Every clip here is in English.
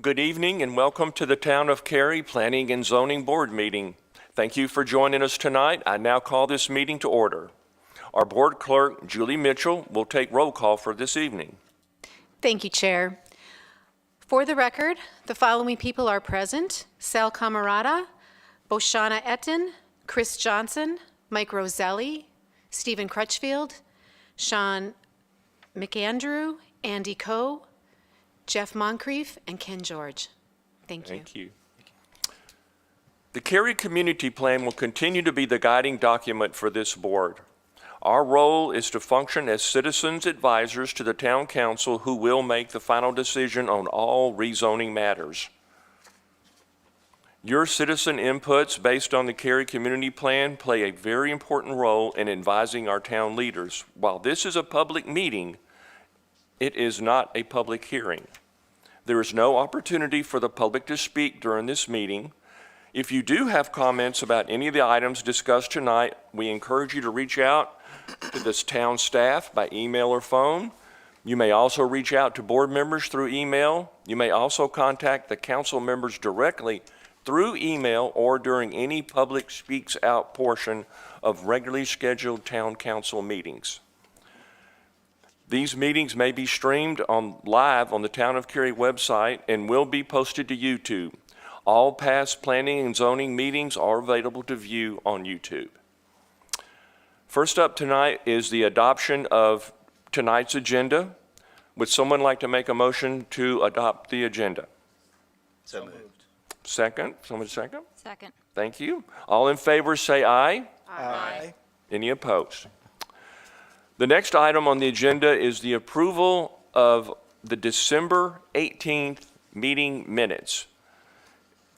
Good evening and welcome to the Town of Cary Planning and Zoning Board meeting. Thank you for joining us tonight. I now call this meeting to order. Our board clerk, Julie Mitchell, will take roll call for this evening. Thank you, Chair. For the record, the following people are present: Sal Camarada, Boshana Etten, Chris Johnson, Mike Roselli, Stephen Crutchfield, Sean McAndrew, Andy Coe, Jeff Moncrief, and Ken George. Thank you. Thank you. The Cary Community Plan will continue to be the guiding document for this board. Our role is to function as citizens advisors to the Town Council, who will make the final decision on all rezoning matters. Your citizen inputs based on the Cary Community Plan play a very important role in advising our town leaders. While this is a public meeting, it is not a public hearing. There is no opportunity for the public to speak during this meeting. If you do have comments about any of the items discussed tonight, we encourage you to reach out to this town staff by email or phone. You may also reach out to board members through email. You may also contact the council members directly through email or during any public speaks out portion of regularly scheduled town council meetings. These meetings may be streamed live on the Town of Cary website and will be posted to YouTube. All past planning and zoning meetings are available to view on YouTube. First up tonight is the adoption of tonight's agenda. Would someone like to make a motion to adopt the agenda? So moved. Second? Someone second? Second. Thank you. All in favor say aye. Aye. Any opposed? The next item on the agenda is the approval of the December 18th meeting minutes.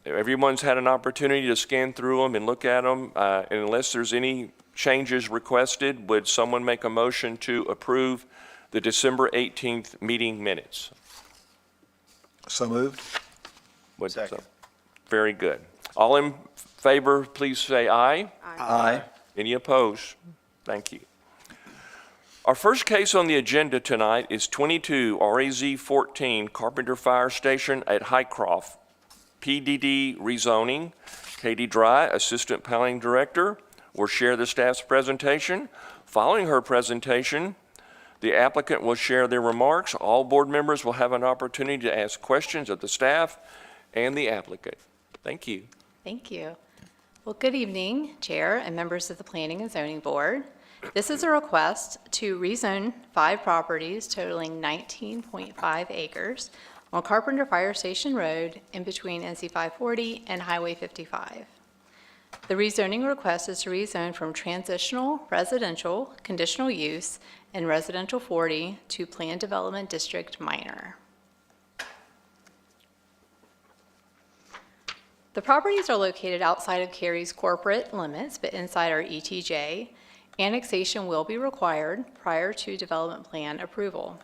Everyone's had an opportunity to scan through them and look at them. And unless there's any changes requested, would someone make a motion to approve the December 18th meeting minutes? So moved. Second. Very good. All in favor, please say aye. Aye. Any opposed? Thank you. Our first case on the agenda tonight is 22 RAZ 14 Carpenter Fire Station at Highcroft, PDD rezoning. Katie Dry, Assistant Planning Director, will share the staff's presentation. Following her presentation, the applicant will share their remarks. All board members will have an opportunity to ask questions of the staff and the applicant. Thank you. Thank you. Well, good evening, Chair and members of the Planning and Zoning Board. This is a request to rezone 5 properties totaling 19.5 acres on Carpenter Fire Station Road in between NC 540 and Highway 55. The rezoning request is to rezone from transitional residential conditional use in residential 40 to planned development district minor. The properties are located outside of Cary's corporate limits, but inside our ETJ. Annexation will be required prior to development plan approval.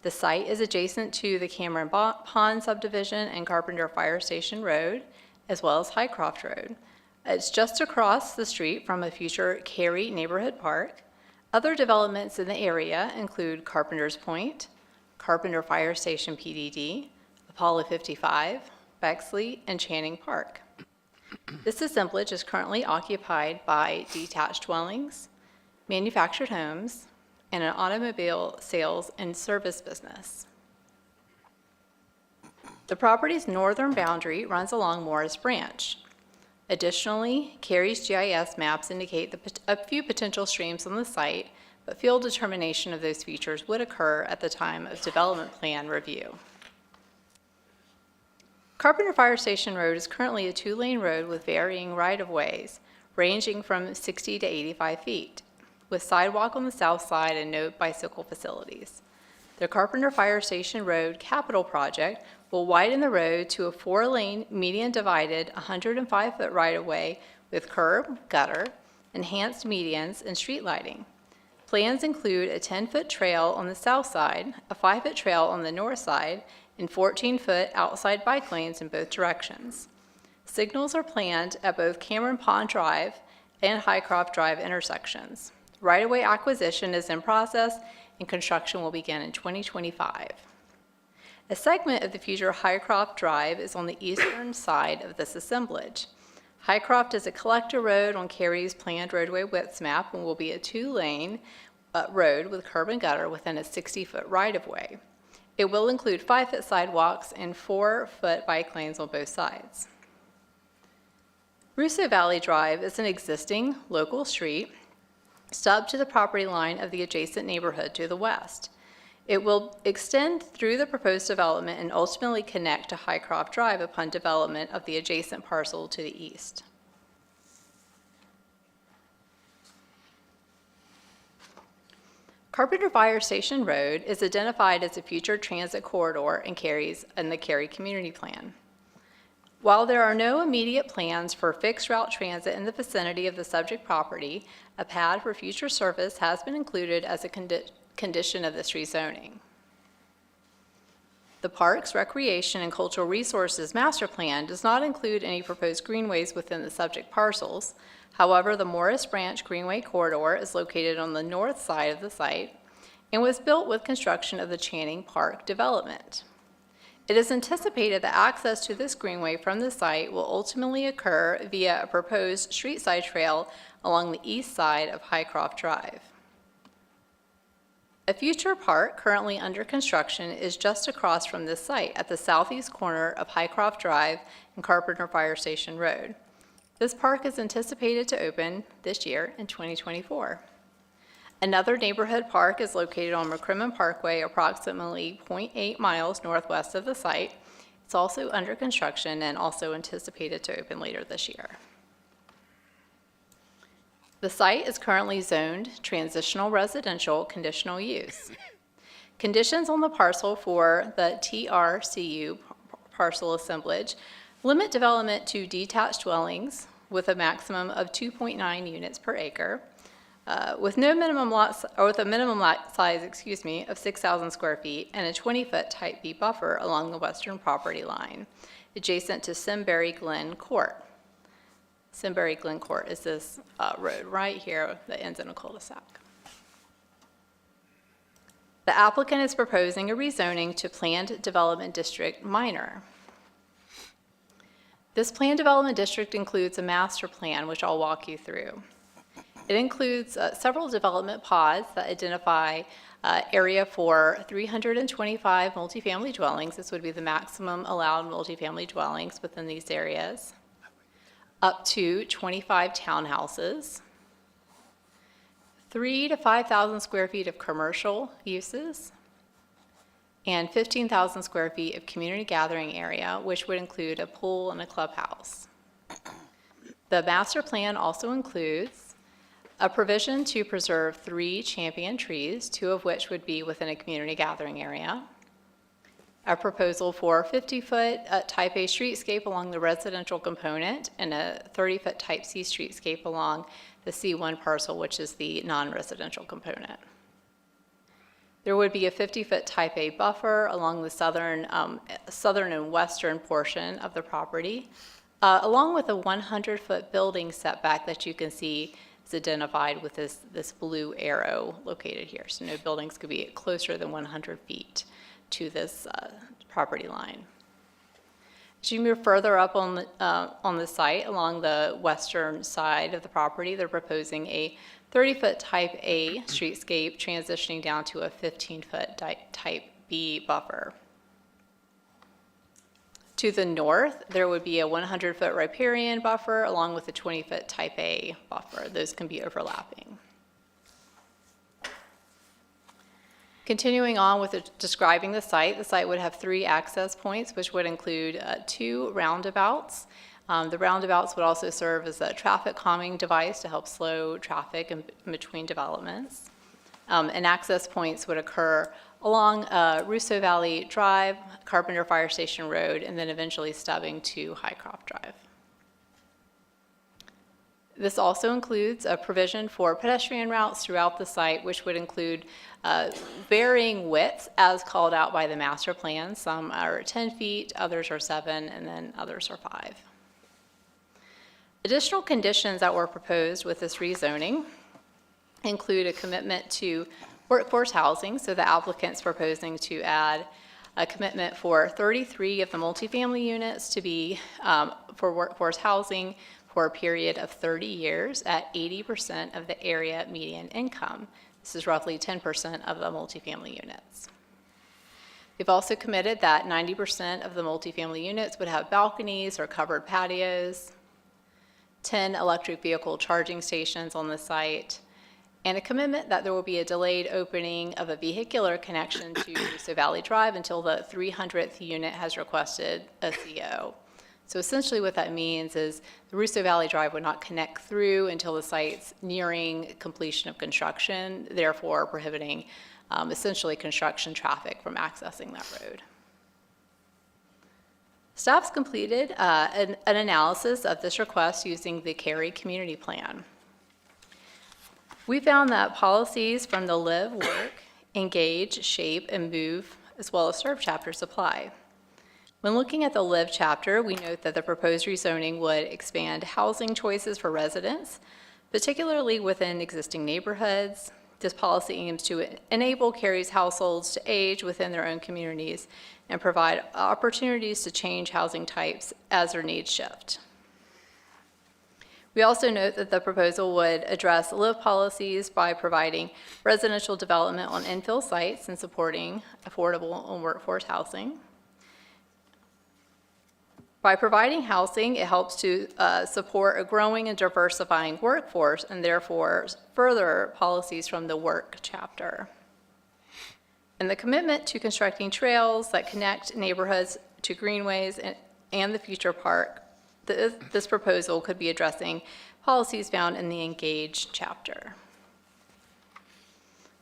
The site is adjacent to the Cameron Pond subdivision and Carpenter Fire Station Road, as well as Highcroft Road. It's just across the street from a future Cary neighborhood park. Other developments in the area include Carpenter's Point, Carpenter Fire Station PDD, Apollo 55, Bexley, and Channing Park. This assemblage is currently occupied by detached dwellings, manufactured homes, and an automobile sales and service business. The property's northern boundary runs along Morris Branch. Additionally, Cary's GIS maps indicate a few potential streams on the site, but field determination of those features would occur at the time of development plan review. Carpenter Fire Station Road is currently a 2-lane road with varying right-of-ways, ranging from 60 to 85 feet, with sidewalk on the south side and no bicycle facilities. The Carpenter Fire Station Road capital project will widen the road to a 4-lane median-divided 105-foot right-of-way with curb, gutter, enhanced medians, and street lighting. Plans include a 10-foot trail on the south side, a 5-foot trail on the north side, and 14-foot outside bike lanes in both directions. Signals are planned at both Cameron Pond Drive and Highcroft Drive intersections. Right-of-way acquisition is in process and construction will begin in 2025. A segment of the future Highcroft Drive is on the eastern side of this assemblage. Highcroft is a collector road on Cary's planned roadway widths map and will be a 2-lane road with curb and gutter within a 60-foot right-of-way. It will include 5-foot sidewalks and 4-foot bike lanes on both sides. Russo Valley Drive is an existing local street stubbed to the property line of the adjacent neighborhood to the west. It will extend through the proposed development and ultimately connect to Highcroft Drive upon development of the adjacent parcel to the east. Carpenter Fire Station Road is identified as a future transit corridor in the Cary Community Plan. While there are no immediate plans for fixed route transit in the vicinity of the subject property, a pad for future service has been included as a condition of this rezoning. The Parks, Recreation, and Cultural Resources Master Plan does not include any proposed greenways within the subject parcels. However, the Morris Branch Greenway Corridor is located on the north side of the site and was built with construction of the Channing Park development. It is anticipated that access to this greenway from the site will ultimately occur via a proposed street side trail along the east side of Highcroft Drive. A future park currently under construction is just across from this site at the southeast corner of Highcroft Drive and Carpenter Fire Station Road. This park is anticipated to open this year in 2024. Another neighborhood park is located on McCrimmon Parkway, approximately 0.8 miles northwest of the site. It's also under construction and also anticipated to open later this year. The site is currently zoned transitional residential conditional use. Conditions on the parcel for the TRCU parcel assemblage limit development to detached dwellings with a maximum of 2.9 units per acre, with a minimum lot size, of 6,000 square feet and a 20-foot type B buffer along the western property line, adjacent to Simbury Glen Court. Simbury Glen Court is this road right here that ends in a cul-de-sac. The applicant is proposing a rezoning to Planned Development District Minor. This Planned Development District includes a master plan, which I'll walk you through. It includes several development pods that identify area for 325 multifamily dwellings. This would be the maximum allowed multifamily dwellings within these areas. Up to 25 townhouses, 3,000 to 5,000 square feet of commercial uses, and 15,000 square feet of community gathering area, which would include a pool and a clubhouse. The master plan also includes a provision to preserve 3 champion trees, 2 of which would be within a community gathering area, a proposal for a 50-foot type A streetscape along the residential component and a 30-foot type C streetscape along the C1 parcel, which is the non-residential component. There would be a 50-foot type A buffer along the southern and western portion of the property, along with a 100-foot building setback that you can see is identified with this blue arrow located here. So no buildings could be closer than 100 feet to this property line. As you move further up on the site along the western side of the property, they're proposing a 30-foot type A streetscape transitioning down to a 15-foot type B buffer. To the north, there would be a 100-foot riparian buffer along with a 20-foot type A buffer. Those can be overlapping. Continuing on with describing the site would have 3 access points, which would include 2 roundabouts. The roundabouts would also serve as a traffic calming device to help slow traffic in between developments. And access points would occur along Russo Valley Drive, Carpenter Fire Station Road, and then eventually stubbing to Highcroft Drive. This also includes a provision for pedestrian routes throughout the site, which would include varying widths as called out by the master plan. Some are 10 feet, others are 7, and then others are 5. Additional conditions that were proposed with this rezoning include a commitment to workforce housing. So the applicant's proposing to add a commitment for 33 of the multifamily units to be for workforce housing for a period of 30 years at 80% of the area median income. This is roughly 10% of the multifamily units. We've also committed that 90% of the multifamily units would have balconies or covered patios, 10 electric vehicle charging stations on the site, and a commitment that there will be a delayed opening of a vehicular connection to Russo Valley Drive until the 300th unit has requested a CO. So essentially what that means is the Russo Valley Drive would not connect through until the site's nearing completion of construction, therefore prohibiting essentially construction traffic from accessing that road. Staff's completed an analysis of this request using the Cary Community Plan. We found that policies from the Live, Work, Engage, Shape, and Move, as well as Serve chapters apply. When looking at the Live chapter, we note that the proposed rezoning would expand housing choices for residents, particularly within existing neighborhoods. This policy aims to enable Cary's households to age within their own communities and provide opportunities to change housing types as their needs shift. We also note that the proposal would address Live policies by providing residential development on infill sites and supporting affordable and workforce housing. By providing housing, it helps to support a growing and diversifying workforce and therefore further policies from the Work chapter. And the commitment to constructing trails that connect neighborhoods to greenways and the future park, this proposal could be addressing policies found in the Engage chapter.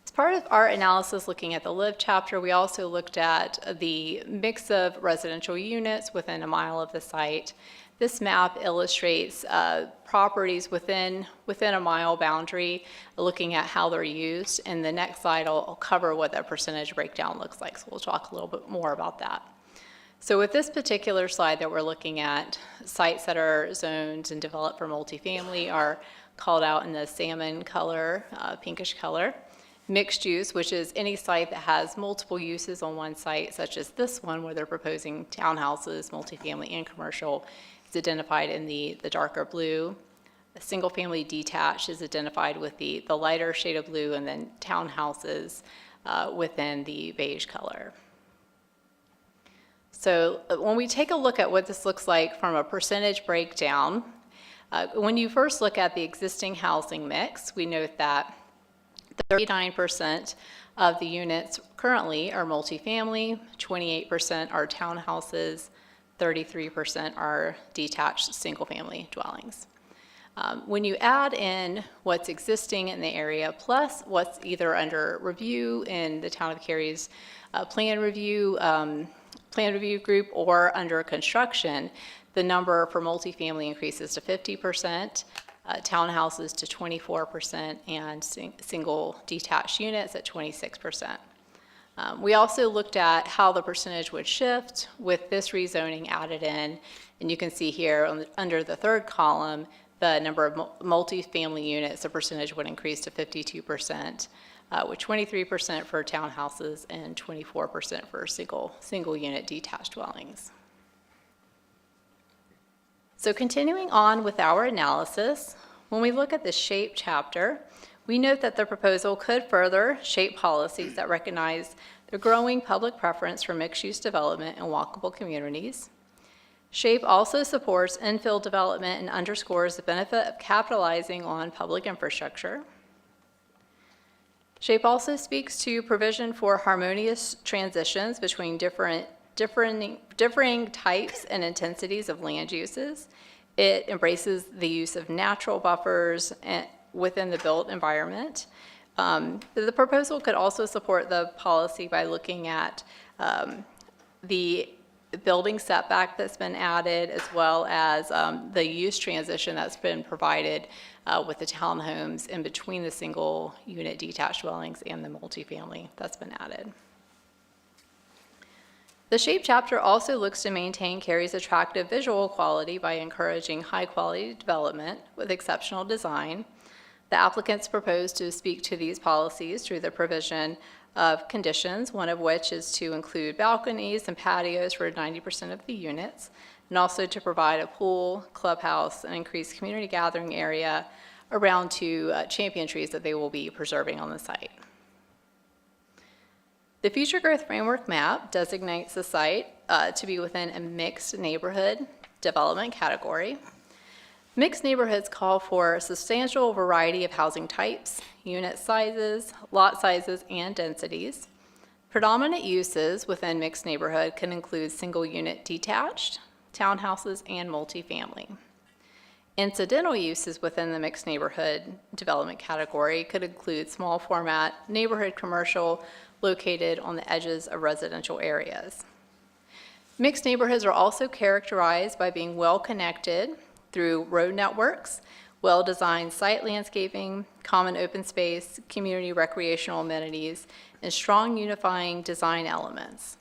As part of our analysis looking at the Live chapter, we also looked at the mix of residential units within a mile of the site. This map illustrates properties within a mile boundary, looking at how they're used. And the next slide, I'll cover what that percentage breakdown looks like. So we'll talk a little bit more about that. So with this particular slide that we're looking at, sites that are zoned and developed for multifamily are called out in the salmon color, pinkish color. Mixed use, which is any site that has multiple uses on one site, such as this one where they're proposing townhouses, multifamily and commercial, is identified in the darker blue. A single family detached is identified with the lighter shade of blue, and then townhouses within the beige color. So when we take a look at what this looks like from a percentage breakdown, when you first look at the existing housing mix, we note that 39% of the units currently are multifamily, 28% are townhouses, 33% are detached single-family dwellings. When you add in what's existing in the area plus what's either under review in the Town of Cary's plan review group or under construction, the number for multifamily increases to 50%. Townhouses to 24%, and single detached units at 26%. We also looked at how the percentage would shift with this rezoning added in, and you can see here under the third column, the number of multifamily units, the percentage would increase to 52%, with 23% for townhouses and 24% for single unit detached dwellings. So continuing on with our analysis, when we look at the Shape chapter, we note that the proposal could further shape policies that recognize the growing public preference for mixed-use development in walkable communities. Shape also supports infill development and underscores the benefit of capitalizing on public infrastructure. Shape also speaks to provision for harmonious transitions between differing types and intensities of land uses. It embraces the use of natural buffers within the built environment. The proposal could also support the policy by looking at the building setback that's been added, as well as the use transition that's been provided with the townhomes in between the single unit detached dwellings and the multifamily that's been added. The Shape chapter also looks to maintain Cary's attractive visual quality by encouraging high-quality development with exceptional design. The applicants propose to speak to these policies through the provision of conditions, one of which is to include balconies and patios for 90% of the units, and also to provide a pool, clubhouse, and increased community gathering area around 2 champion trees that they will be preserving on the site. The Future Growth Framework map designates the site to be within a mixed neighborhood development category. Mixed neighborhoods call for a substantial variety of housing types, unit sizes, lot sizes, and densities. Predominant uses within mixed neighborhood can include single-unit detached, townhouses, and multifamily. Incidental uses within the mixed neighborhood development category could include small format neighborhood commercial located on the edges of residential areas. Mixed neighborhoods are also characterized by being well-connected through road networks, well-designed site landscaping, common open space, community recreational amenities, and strong unifying design elements.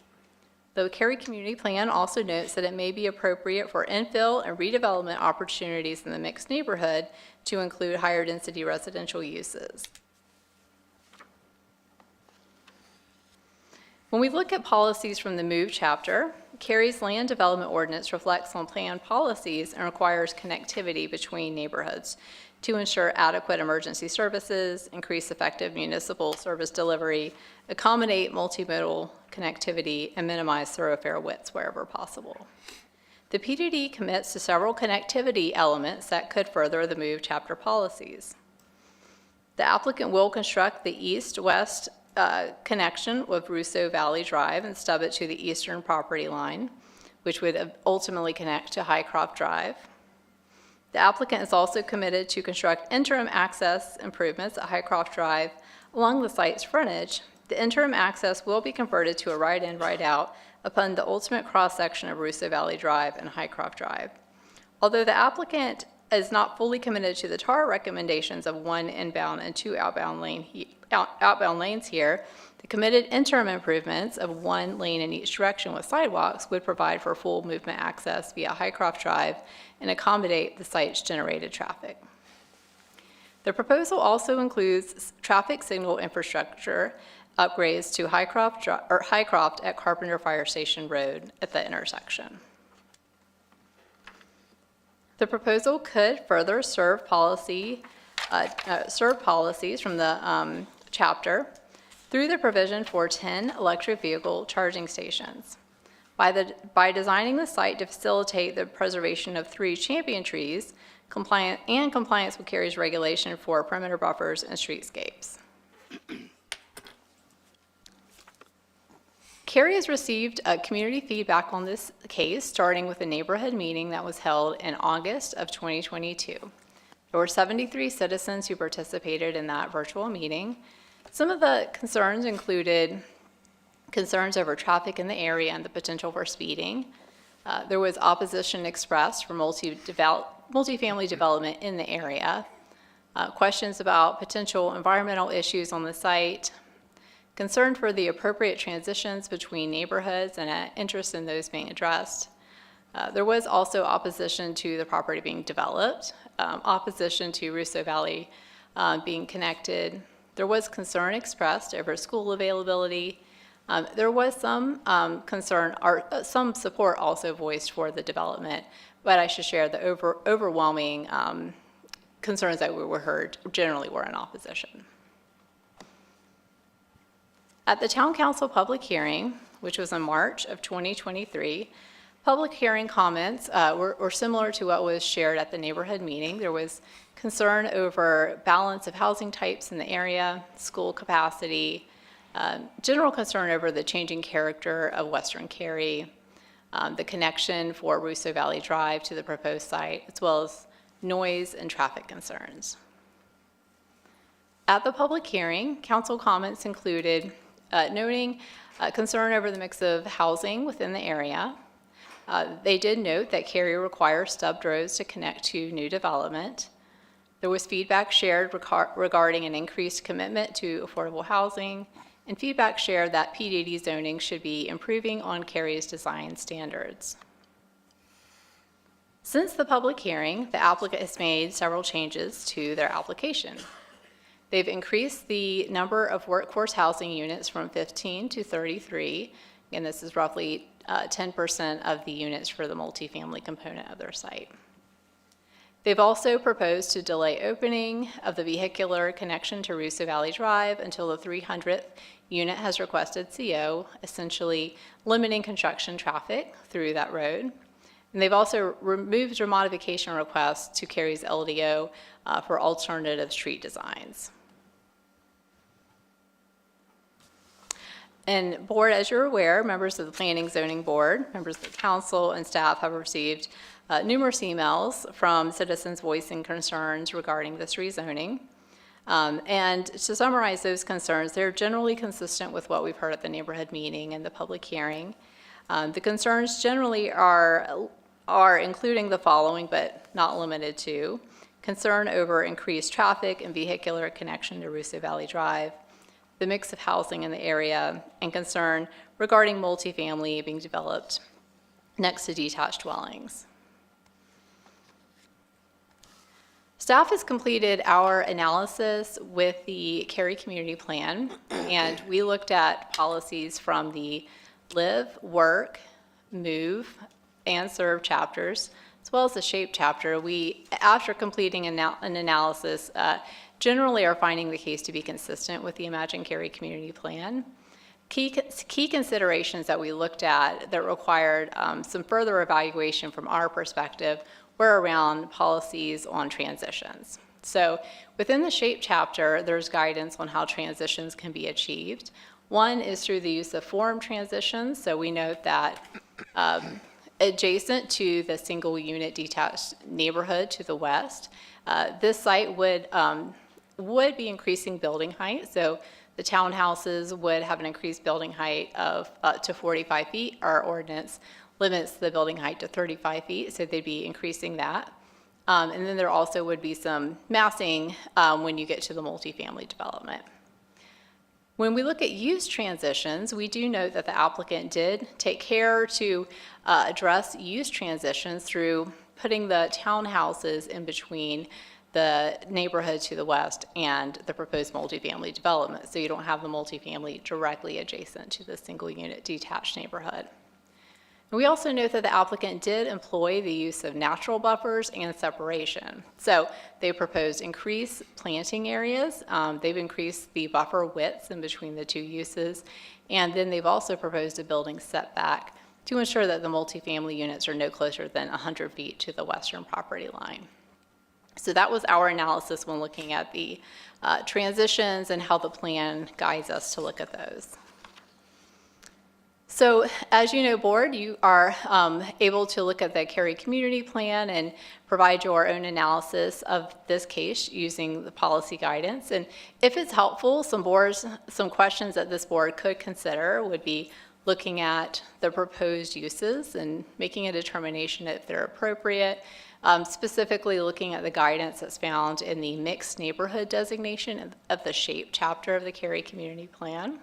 The Cary Community Plan also notes that it may be appropriate for infill and redevelopment opportunities in the mixed neighborhood to include higher density residential uses. When we look at policies from the MOVE chapter, Cary's land development ordinance reflects on plan policies and requires connectivity between neighborhoods to ensure adequate emergency services, increase effective municipal service delivery, accommodate multimodal connectivity, and minimize thoroughfare widths wherever possible. The PDD commits to several connectivity elements that could further the MOVE chapter policies. The applicant will construct the east-west connection with Russo Valley Drive and stub it to the eastern property line, which would ultimately connect to Highcroft Drive. The applicant is also committed to construct interim access improvements at Highcroft Drive along the site's frontage. The interim access will be converted to a right-in, right-out upon the ultimate cross-section of Russo Valley Drive and Highcroft Drive. Although the applicant is not fully committed to the TAR recommendations of 1 inbound and 2 outbound lanes here, the committed interim improvements of 1 lane in each direction with sidewalks would provide for full movement access via Highcroft Drive and accommodate the site's generated traffic. The proposal also includes traffic signal infrastructure upgrades to Highcroft at Carpenter Fire Station Road at the intersection. The proposal could further serve policies from the chapter through the provision for 10 electric vehicle charging stations. By designing the site to facilitate the preservation of 3 champion trees, compliance with Cary's regulation for perimeter buffers and streetscapes. Cary has received community feedback on this case, starting with a neighborhood meeting that was held in August of 2022. There were 73 citizens who participated in that virtual meeting. Some of the concerns included concerns over traffic in the area and the potential for speeding. There was opposition expressed for multifamily development in the area, questions about potential environmental issues on the site, concern for the appropriate transitions between neighborhoods and an interest in those being addressed. There was also opposition to the property being developed, opposition to Russo Valley being connected. There was concern expressed over school availability. There was some concern, or some support also voiced for the development, but I should share the overwhelming concerns that were heard generally were in opposition. At the Town Council public hearing, which was in March of 2023, public hearing comments were similar to what was shared at the neighborhood meeting. There was concern over balance of housing types in the area, school capacity, general concern over the changing character of Western Cary, the connection for Russo Valley Drive to the proposed site, as well as noise and traffic concerns. At the public hearing, council comments included noting concern over the mix of housing within the area. They did note that Cary requires stubbed roads to connect to new development. There was feedback shared regarding an increased commitment to affordable housing, and feedback shared that PDD zoning should be improving on Cary's design standards. Since the public hearing, the applicant has made several changes to their application. They've increased the number of workforce housing units from 15 to 33. Again, this is roughly 10% of the units for the multifamily component of their site. They've also proposed to delay opening of the vehicular connection to Russo Valley Drive until the 300th unit has requested CO, essentially limiting construction traffic through that road. And they've also removed their modification requests to Cary's LDO for alternative street designs. And board, as you're aware, members of the Planning Zoning Board, members of the council, and staff have received numerous emails from citizens voicing concerns regarding this rezoning. And to summarize those concerns, they're generally consistent with what we've heard at the neighborhood meeting and the public hearing. The concerns generally are including the following, but not limited to: concern over increased traffic and vehicular connection to Russo Valley Drive, the mix of housing in the area, and concern regarding multifamily being developed next to detached dwellings. Staff has completed our analysis with the Cary Community Plan, and we looked at policies from the Live, Work, Move, and Serve chapters, as well as the Shape chapter. We, after completing an analysis, generally are finding the case to be consistent with the Imagine Cary Community Plan. Key considerations that we looked at that required some further evaluation from our perspective were around policies on transitions. So within the Shape chapter, there's guidance on how transitions can be achieved. One is through the use of form transitions. So we note that adjacent to the single unit detached neighborhood to the west, this site would be increasing building height. So the townhouses would have an increased building height of up to 45 feet. Our ordinance limits the building height to 35 feet, so they'd be increasing that. And then there also would be some massing when you get to the multifamily development. When we look at use transitions, we do note that the applicant did take care to address use transitions through putting the townhouses in between the neighborhood to the west and the proposed multifamily development, so you don't have the multifamily directly adjacent to the single unit detached neighborhood. And we also note that the applicant did employ the use of natural buffers and separation. So they proposed increased planting areas, they've increased the buffer widths in between the two uses, and then they've also proposed a building setback to ensure that the multifamily units are no closer than 100 feet to the western property line. So that was our analysis when looking at the transitions and how the plan guides us to look at those. So as you know, board, you are able to look at the Cary Community Plan and provide your own analysis of this case using the policy guidance. And if it's helpful, some questions that this board could consider would be looking at the proposed uses and making a determination if they're appropriate, specifically looking at the guidance that's found in the mixed neighborhood designation of the Shape chapter of the Cary Community Plan.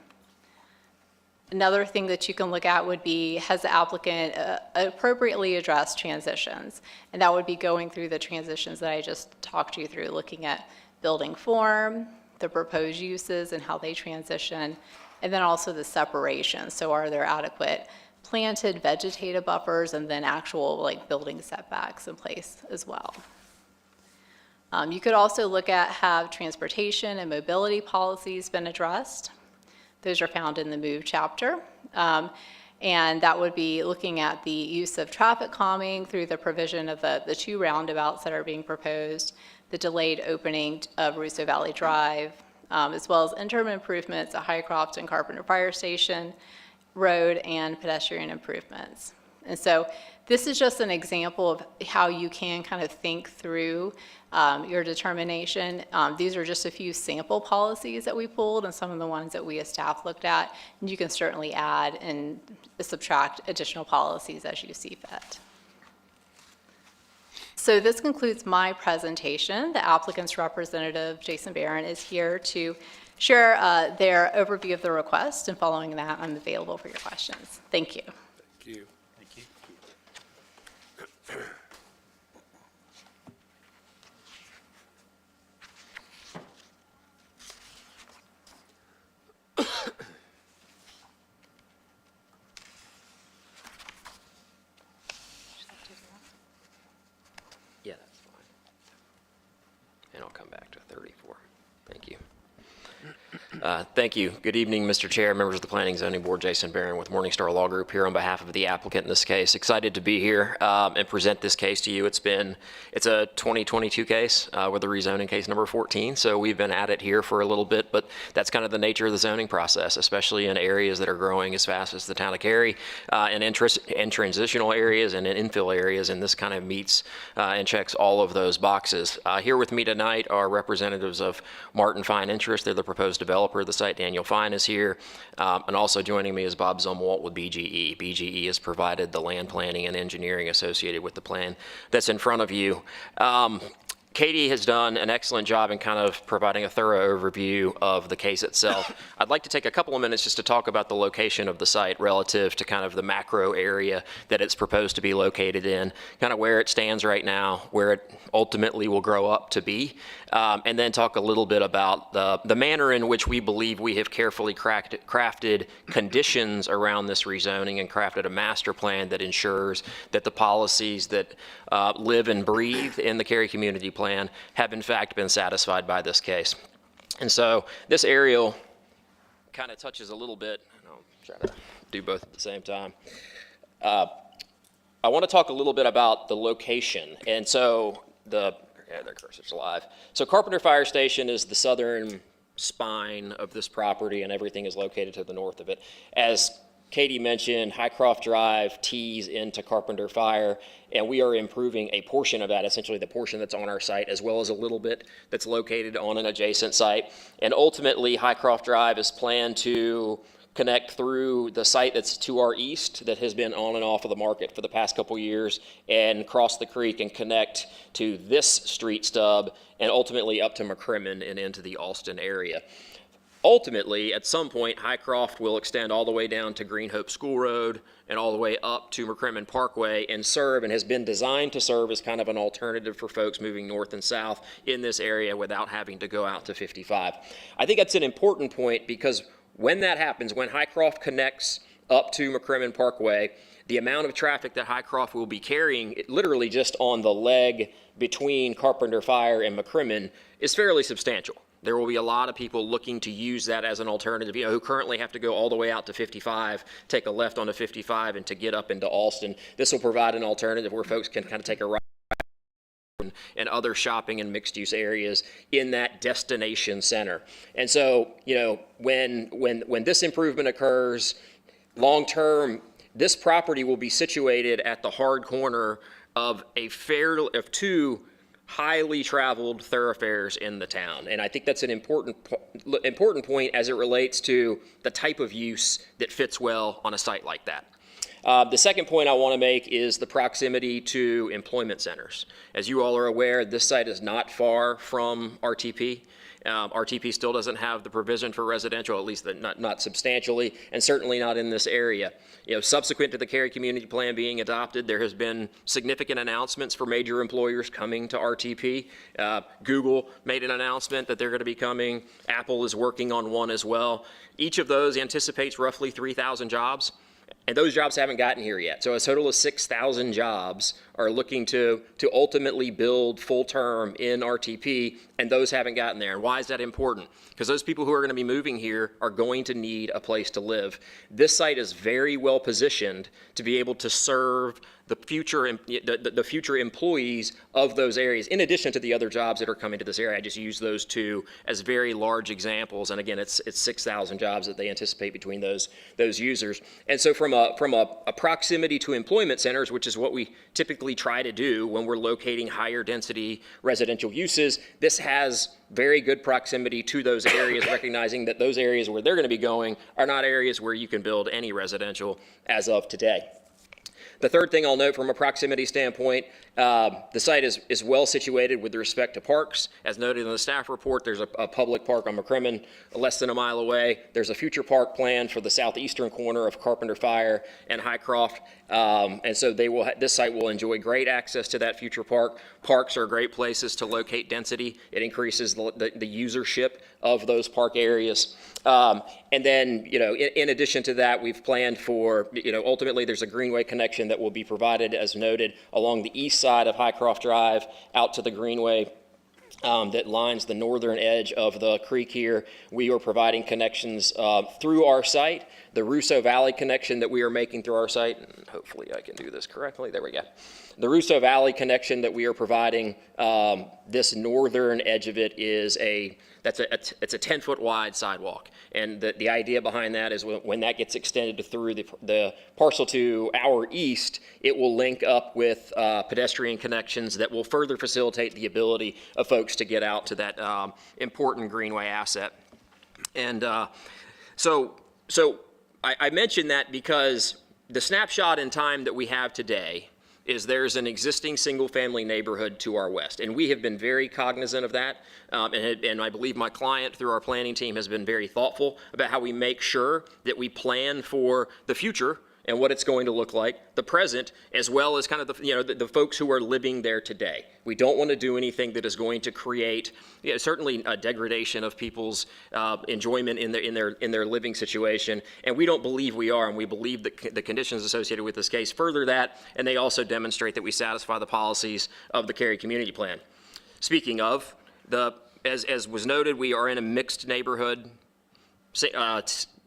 Another thing that you can look at would be, has the applicant appropriately addressed transitions? And that would be going through the transitions that I just talked you through, looking at building form, the proposed uses and how they transition, and then also the separation. So are there adequate planted vegetative buffers and then actual building setbacks in place as well? You could also look at, have transportation and mobility policies been addressed? Those are found in the Move chapter. And that would be looking at the use of traffic calming through the provision of the two roundabouts that are being proposed, the delayed opening of Russo Valley Drive, as well as interim improvements at Highcroft and Carpenter Fire Station Road and pedestrian improvements. And so this is just an example of how you can kind of think through your determination. These are just a few sample policies that we pulled and some of the ones that we as staff looked at. And you can certainly add and subtract additional policies as you see fit. So this concludes my presentation. The applicant's representative, Jason Barron, is here to share their overview of the request, and following that, I'm available for your questions. Thank you. Thank you. Thank you. 4. Thank you. Thank you. Good evening, Mr. Chair, members of the Planning and Zoning Board. Jason Barron with Morningstar Law Group here on behalf of the applicant in this case. Excited to be here and present this case to you. It's a 2022 case with the rezoning case number 14. So we've been at it here for a little bit, but that's kind of the nature of the zoning process, especially in areas that are growing as fast as the town of Cary, and in transitional areas and in infill areas. And this kind of meets and checks all of those boxes. Here with me tonight are representatives of Martin Fine Interest. They're the proposed developer of the site. Daniel Fine is here. And also joining me is Bob Zumwalt with BGE. BGE has provided the land planning and engineering associated with the plan that's in front of you. Katie has done an excellent job in kind of providing a thorough overview of the case itself. I'd like to take a couple of minutes just to talk about the location of the site relative to kind of the macro area that it's proposed to be located in, kind of where it stands right now, where it ultimately will grow up to be, and then talk a little bit about the manner in which we believe we have carefully crafted conditions around this rezoning and crafted a master plan that ensures that the policies that live and breathe in the Cary Community Plan have in fact been satisfied by this case. And so this aerial kind of touches a little bit, and I'll try to do both at the same time. I want to talk a little bit about the location. And so their cursor's alive. So Carpenter Fire Station is the southern spine of this property, and everything is located to the north of it. As Katie mentioned, Highcroft Drive tees into Carpenter Fire, and we are improving a portion of that, essentially the portion that's on our site, as well as a little bit that's located on an adjacent site. And ultimately, Highcroft Drive is planned to connect through the site that's to our east that has been on and off of the market for the past couple years, and cross the creek and connect to this street stub, and ultimately up to McCrimmon and into the Alston area. Ultimately, at some point, Highcroft will extend all the way down to Green Hope School Road and all the way up to McCrimmon Parkway and serve, and has been designed to serve as kind of an alternative for folks moving north and south in this area without having to go out to 55. I think that's an important point, because when that happens, when Highcroft connects up to McCrimmon Parkway, the amount of traffic that Highcroft will be carrying, literally just on the leg between Carpenter Fire and McCrimmon, is fairly substantial. There will be a lot of people looking to use that as an alternative, who currently have to go all the way out to 55, take a left onto 55, and to get up into Alston. This will provide an alternative where folks can kind of take a right and other shopping and mixed-use areas in that destination center. And so, when this improvement occurs, long-term, this property will be situated at the hard corner of two highly traveled thoroughfares in the town. And I think that's an important point as it relates to the type of use that fits well on a site like that. The second point I want to make is the proximity to employment centers. As you all are aware, this site is not far from RTP. RTP still doesn't have the provision for residential, at least not substantially, and certainly not in this area. Subsequent to the Cary Community Plan being adopted, there has been significant announcements for major employers coming to RTP. Google made an announcement that they're going to be coming. Apple is working on one as well. Each of those anticipates roughly 3,000 jobs. And those jobs haven't gotten here yet. So a total of 6,000 jobs are looking to ultimately build full-term in RTP, and those haven't gotten there. And why is that important? Because those people who are going to be moving here are going to need a place to live. This site is very well positioned to be able to serve the future employees of those areas, in addition to the other jobs that are coming to this area. I just use those two as very large examples. And again, it's 6,000 jobs that they anticipate between those users. And so from a proximity to employment centers, which is what we typically try to do when we're locating higher density residential uses, this has very good proximity to those areas, recognizing that those areas where they're going to be going are not areas where you can build any residential as of today. The third thing I'll note from a proximity standpoint, the site is well situated with respect to parks. As noted in the staff report, there's a public park on McCrimmon less than a mile away. There's a future park plan for the southeastern corner of Carpenter Fire and Highcroft. And so this site will enjoy great access to that future park. Parks are great places to locate density. It increases the usership of those park areas. And then, in addition to that, we've planned for, ultimately there's a greenway connection that will be provided, as noted, along the east side of Highcroft Drive out to the greenway that lines the northern edge of the creek here. We are providing connections through our site. The Russo Valley connection that we are making through our site, and hopefully I can do this correctly, there we go. The Russo Valley connection that we are providing, this northern edge of it is it's a 10-foot wide sidewalk. And the idea behind that is when that gets extended through the parcel to our east, it will link up with pedestrian connections that will further facilitate the ability of folks to get out to that important greenway asset. And so I mention that because the snapshot in time that we have today is there's an existing single-family neighborhood to our west. And we have been very cognizant of that. And I believe my client, through our planning team, has been very thoughtful about how we make sure that we plan for the future and what it's going to look like, the present, as well as kind of the folks who are living there today. We don't want to do anything that is going to create certainly a degradation of people's enjoyment in their living situation, and we don't believe we are, and we believe that the conditions associated with this case further that, and they also demonstrate that we satisfy the policies of the Cary Community Plan. Speaking of, as was noted, we are in a mixed neighborhood.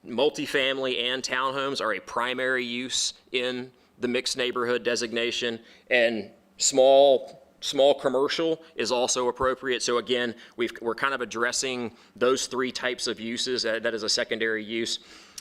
Multifamily and townhomes are a primary use in the mixed neighborhood designation, and small commercial is also appropriate. So again, we're kind of addressing those three types of uses. That is a secondary use.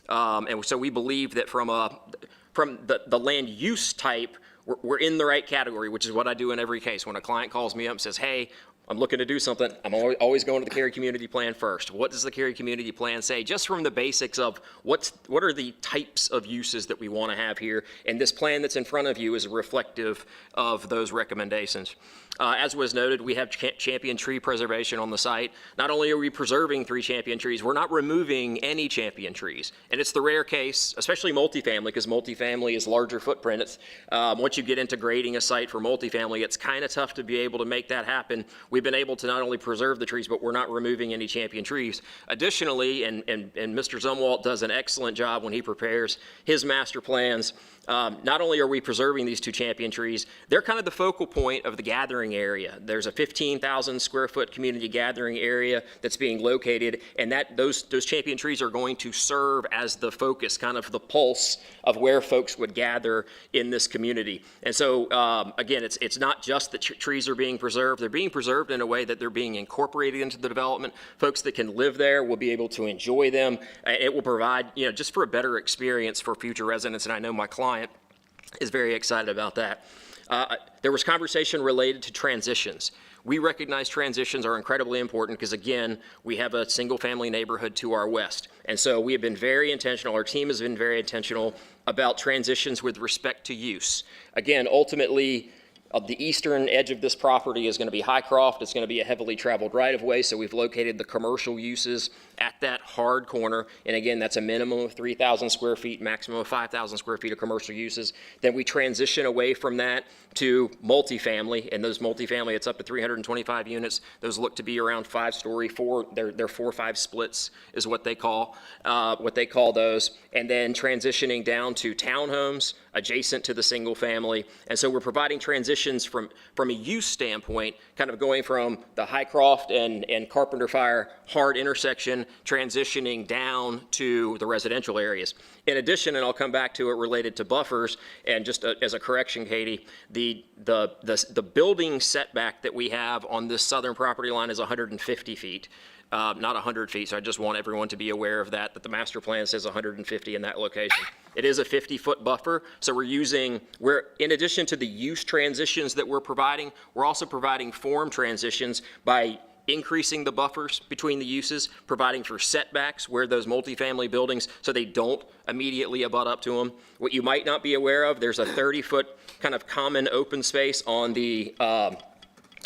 And so we believe that from the land use type, we're in the right category, which is what I do in every case. When a client calls me up and says, hey, I'm looking to do something, I'm always going to the Cary Community Plan first. What does the Cary Community Plan say? Just from the basics of what are the types of uses that we want to have here, and this plan that's in front of you is reflective of those recommendations. As was noted, we have champion tree preservation on the site. Not only are we preserving 3 champion trees, we're not removing any champion trees. And it's the rare case, especially multifamily, because multifamily is larger footprint. It's, once you get into grading a site for multifamily, it's kind of tough to be able to make that happen. We've been able to not only preserve the trees, but we're not removing any champion trees. Additionally, and Mr. Zumwalt does an excellent job when he prepares his master plans. Not only are we preserving these 2 champion trees, they're kind of the focal point of the gathering area. There's a 15,000 square foot community gathering area that's being located, and those champion trees are going to serve as the focus, kind of the pulse of where folks would gather in this community. And so, again, it's not just that trees are being preserved. They're being preserved in a way that they're being incorporated into the development. Folks that can live there will be able to enjoy them. It will provide, just for a better experience for future residents, and I know my client is very excited about that. There was conversation related to transitions. We recognize transitions are incredibly important because, again, we have a single-family neighborhood to our west. And so we have been very intentional, our team has been very intentional about transitions with respect to use. Again, ultimately, the eastern edge of this property is going to be Highcroft. It's going to be a heavily traveled right-of-way, so we've located the commercial uses at that hard corner. And again, that's a minimum of 3,000 square feet, maximum of 5,000 square feet of commercial uses. Then we transition away from that to multifamily, and those multifamily, it's up to 325 units. Those look to be around 5-story, they're 4-5 splits is what they call those. And then transitioning down to townhomes adjacent to the single family. And so we're providing transitions from a use standpoint, kind of going from the Highcroft and Carpenter Fire hard intersection, transitioning down to the residential areas. In addition, and I'll come back to it related to buffers, and just as a correction, Katie, the building setback that we have on this southern property line is 150 feet. Not 100 feet, so I just want everyone to be aware of that the master plan says 150 in that location. It is a 50-foot buffer, so we're in addition to the use transitions that we're providing, we're also providing form transitions by increasing the buffers between the uses, providing for setbacks where those multifamily buildings, so they don't immediately abut up to them. What you might not be aware of, there's a 30-foot kind of common open space on the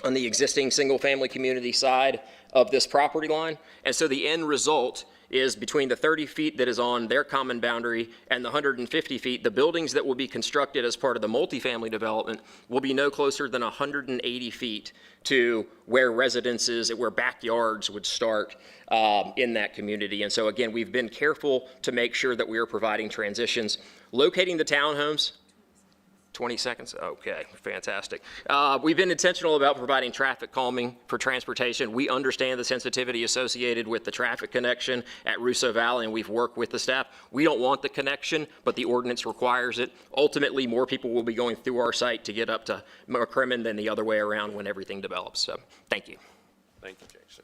existing single-family community side of this property line. And so the end result is between the 30 feet that is on their common boundary and the 150 feet, the buildings that will be constructed as part of the multifamily development will be no closer than 180 feet to where residences, where backyards would start in that community. And so again, we've been careful to make sure that we are providing transitions. Locating the townhomes, 20 seconds? Okay, fantastic. We've been intentional about providing traffic calming for transportation. We understand the sensitivity associated with the traffic connection at Russo Valley, and we've worked with the staff. We don't want the connection, but the ordinance requires it. Ultimately, more people will be going through our site to get up to McCrimmon than the other way around when everything develops. So, thank you. Thank you, Jason.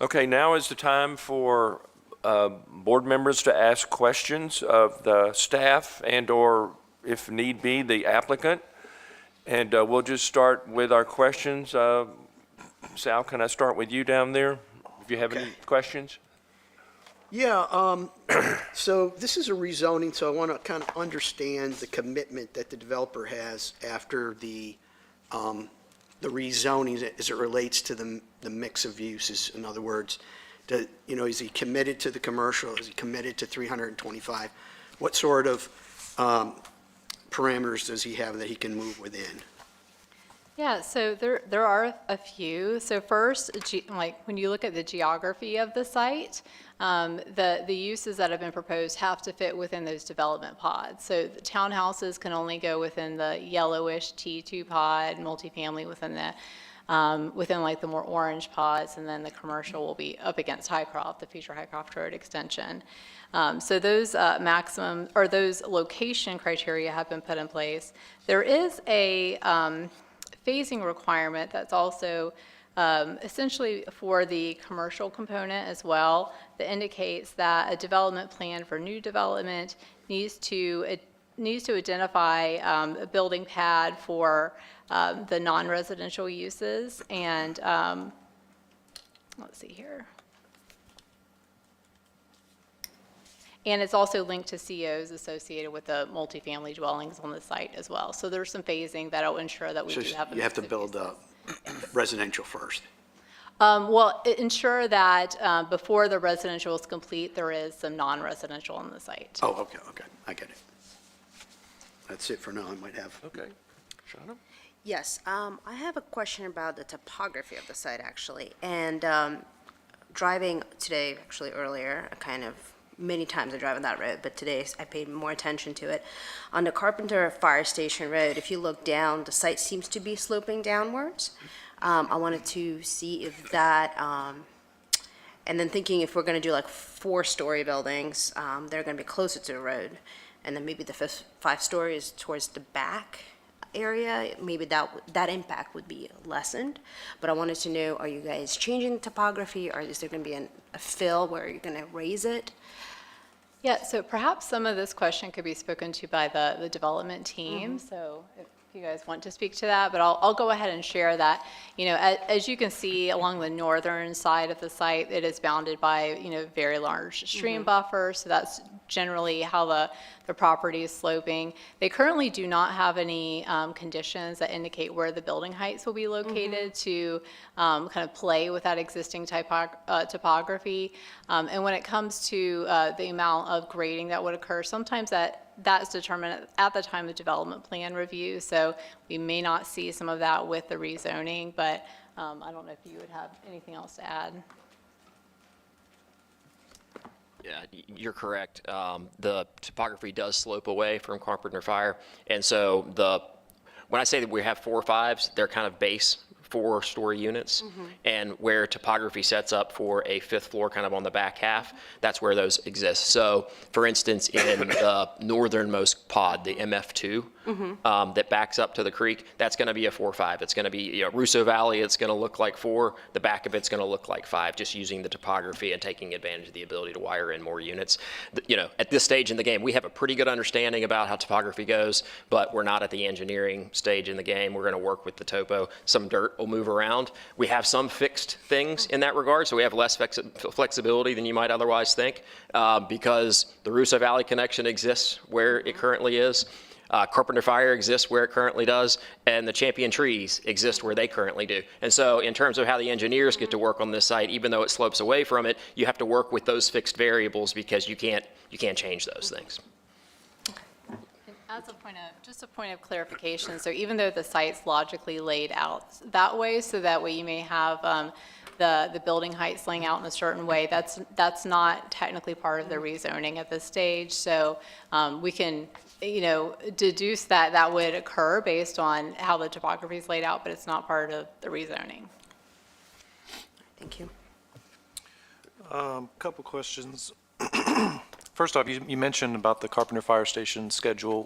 Okay, now is the time for board members to ask questions of the staff and/or, if need be, the applicant. And we'll just start with our questions. Sal, can I start with you down there, if you have any questions? Yeah, so this is a rezoning, so I want to kind of understand the commitment that the developer has after the rezoning as it relates to the mix of uses. In other words, is he committed to the commercial? Is he committed to 325? What sort of parameters does he have that he can move within? Yeah, so there are a few. So first, like when you look at the geography of the site, the uses that have been proposed have to fit within those development pods. So the townhouses can only go within the yellowish T2 pod, multifamily within like the more orange pods, and then the commercial will be up against Highcroft, the future Highcroft Road extension. So those maximum, or those location criteria have been put in place. There is a phasing requirement that's also essentially for the commercial component as well, that indicates that a development plan for new development needs to identify a building pad for the non-residential uses. And let's see here. And it's also linked to COs associated with the multifamily dwellings on the site as well. So there's some phasing that'll ensure that we So do have. you have to build residential first. Well, ensure that before the residential is complete, there is some non-residential on the site. Oh, okay, I get it. That's it for now, I might have. Okay. Shauna? Yes, I have a question about the topography of the site, actually. And driving today, actually earlier, many times I drive on that road, but today I paid more attention to it. On the Carpenter Fire Station Road, if you look down, the site seems to be sloping downwards. I wanted to see if that, and then thinking if we're going to do like 4-story buildings, they're going to be closer to the road. And then maybe the 5 stories towards the back area, maybe that impact would be lessened. But I wanted to know, are you guys changing the topography, or is there going to be a fill where you're going to raise it? Yeah, so perhaps some of this question could be spoken to by the development team. So if you guys want to speak to that, but I'll go ahead and share that. As you can see along the northern side of the site, it is bounded by, very large stream buffer. So that's generally how the property is sloping. They currently do not have any conditions that indicate where the building heights will be located to kind of play with that existing topography. And when it comes to the amount of grading that would occur, sometimes that's determined at the time of development plan review. So we may not see some of that with the rezoning, but I don't know if you would have anything else to add. Yeah, you're correct. The topography does slope away from Carpenter Fire. And so when I say that we have 4 or 5s, they're kind of base 4-story units. And where topography sets up for a 5th floor kind of on the back half, that's where those exist. So for instance, in the northernmost pod, the MF2, that backs up to the creek, that's going to be a 4 or 5. It's going to be Russo Valley, it's going to look like 4. The back of it's going to look like 5, just using the topography and taking advantage of the ability to wire in more units. At this stage in the game, we have a pretty good understanding about how topography goes, but we're not at the engineering stage in the game. We're going to work with the topo. Some dirt will move around. We have some fixed things in that regard, so we have less flexibility than you might otherwise think, because the Russo Valley connection exists where it currently is. Carpenter Fire exists where it currently does, and the Champion Trees exist where they currently do. And so in terms of how the engineers get to work on this site, even though it slopes away from it, you have to work with those fixed variables because you can't change those things. As a point of clarification, so even though the site's logically laid out that way, so that way you may have the building heights laying out in a certain way, that's not technically part of the rezoning at this stage. So we can, deduce that would occur based on how the topography is laid out, but it's not part of the rezoning. Thank you. Couple questions. First off, you mentioned about the Carpenter Fire Station schedule.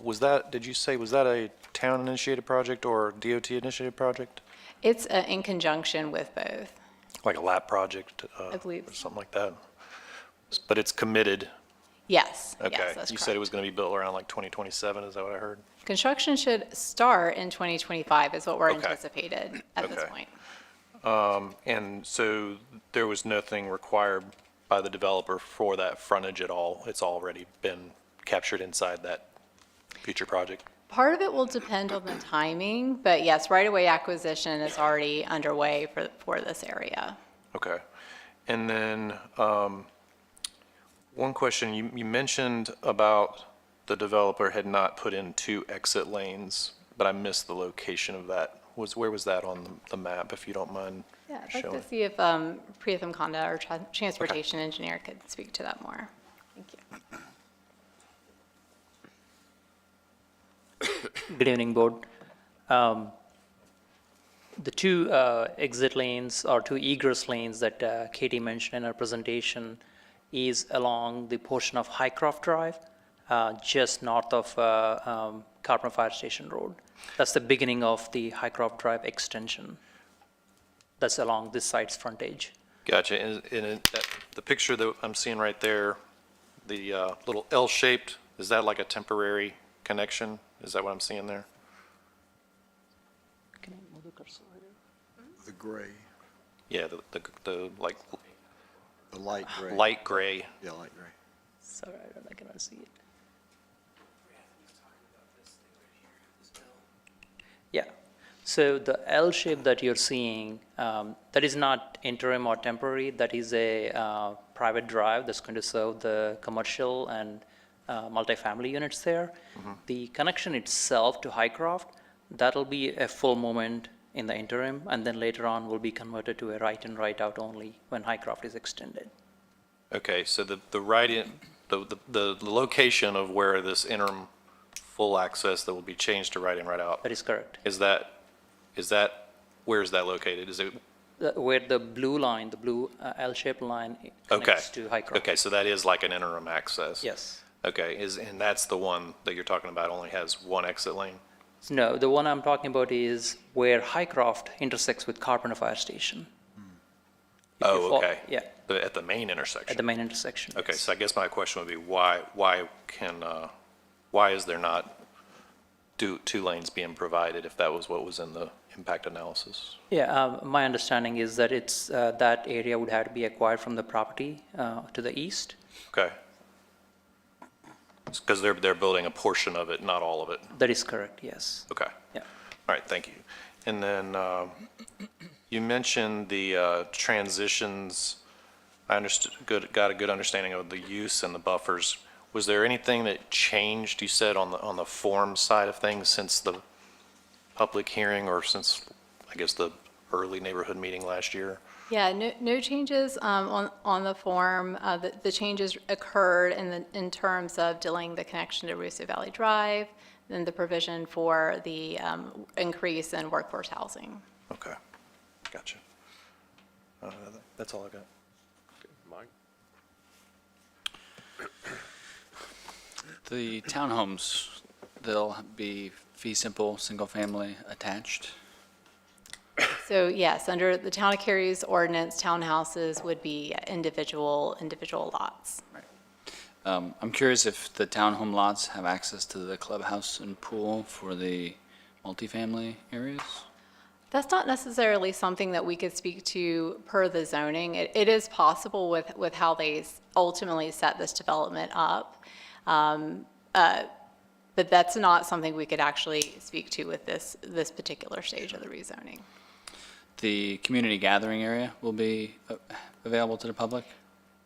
Did you say, was that a town-initiated project or DOT-initiated project? It's in conjunction with both. Like a lap project? I believe. Or something like that? But it's committed? Yes, Okay. yes, that's You said it correct. was going to be built around like 2027, is that what I heard? Construction should start in 2025 is what we're Okay. anticipated at this Okay. point. And so there was nothing required by the developer for that frontage at all? It's already been captured inside that future project? Part of it will depend on the timing, but yes, right-of-way acquisition is already underway for this area. Okay. And then, one question, you mentioned about the developer had not put in 2 exit lanes, but I missed the location of that. Where was that on the map, if you don't mind Yeah, I'd like showing? to see if Pritham Kanda, our transportation engineer, could speak to that more. Thank you. Good evening, Board. The 2 exit lanes or 2 egress lanes that Katie mentioned in her presentation is along the portion of Highcroft Drive, just north of Carpenter Fire Station Road. That's the beginning of the Highcroft Drive extension. That's along this site's frontage. Gotcha. The picture that I'm seeing right there, the little L-shaped, is that like a temporary connection? Is that what I'm seeing there? Can I move the cursor here? The gray, Yeah, the like the light gray. light gray. Yeah, light gray. Sorry, I cannot see it. Yeah, so the L shape that you're seeing, that is not interim or temporary, that is a private drive that's going to serve the commercial and multifamily units there. The connection itself to Highcroft, that'll be a full movement in the interim, and then later on will be converted to a right in, right out only when Highcroft is extended. Okay, so the location of where this interim full access that will be changed to right in, right out, That is correct. where is that located? Is it, Where the blue line, the blue L-shaped line okay. connects to Highcroft. Okay, so that is like an interim access? Yes. Okay, and that's the one that you're talking about only has 1 exit lane? No, the one I'm talking about is where Highcroft intersects with Carpenter Fire Station. If you Oh, fol- okay. Yeah, At the main intersection? at the main intersection. Okay, yes. so I guess my question would be why is there not 2 lanes being provided if that was what was in the impact analysis? Yeah, my understanding is that it's, that area would have to be acquired from the property to the east. Okay. Because they're building a portion of it, not all of it. That is correct, yes. Okay. Yeah. All right, thank you. And then you mentioned the transitions. I got a good understanding of the use and the buffers. Was there anything that changed, you said, on the form side of things since the public hearing or since, I guess, the early neighborhood meeting last year? Yeah, no changes on the form. The changes occurred in terms of delaying the connection to Russo Valley Drive, and the provision for the increase in workforce housing. Okay, gotcha. That's all I got. Mike? The townhomes, they'll be fee simple, single family attached. So yes, under the Town of Cary's ordinance, townhouses would be individual lots. I'm curious if the townhome lots have access to the clubhouse and pool for the multifamily areas? That's not necessarily something that we could speak to per the zoning. It is possible with how they ultimately set this development up. But that's not something we could actually speak to with this particular stage of the rezoning. The community gathering area will be available to the public?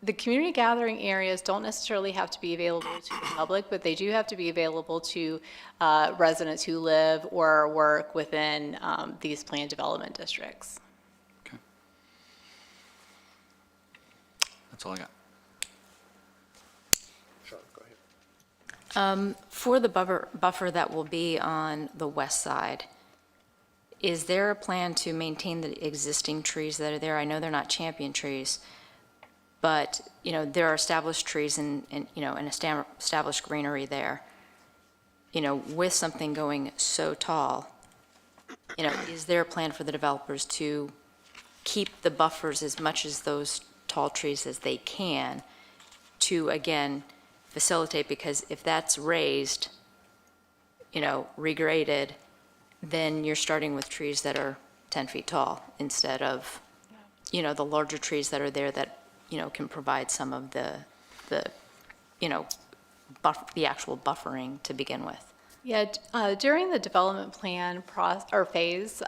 The community gathering areas don't necessarily have to be available to the public, but they do have to be available to residents who live or work within these planned development districts. Okay. That's all I got. Sean, go ahead. For the buffer that will be on the west side, is there a plan to maintain the existing trees that are there? I know they're not champion trees, but, there are established trees and an established greenery there. With something going so tall, is there a plan for the developers to keep the buffers as much as those tall trees as they can to, again, facilitate? Because if that's raised, regraded, then you're starting with trees that are 10 feet tall instead of, the larger trees that are there that, can provide some of the actual buffering to begin with. Yeah, during the development plan phase,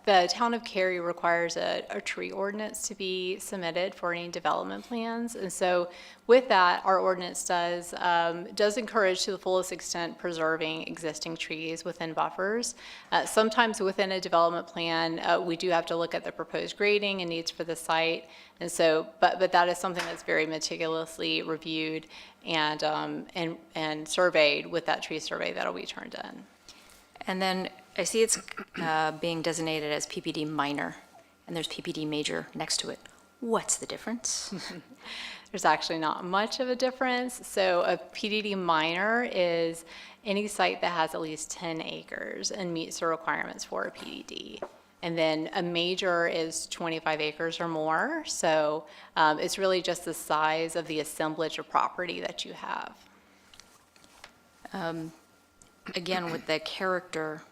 the town of Cary requires a tree ordinance to be submitted for any development plans. And so with that, our ordinance does encourage to the fullest extent preserving existing trees within buffers. Sometimes within a development plan, we do have to look at the proposed grading and needs for the site. And so, but that is something that's very meticulously reviewed and surveyed with that tree survey that'll be turned in. And then I see it's being designated as PPD minor, and there's PPD major next to it. What's the difference? There's actually not much of a difference. So a PDD minor is any site that has at least 10 acres and meets the requirements for a PDD. And then a major is 25 acres or more. So it's really just the size of the assemblage of property that you have. Again, with the character,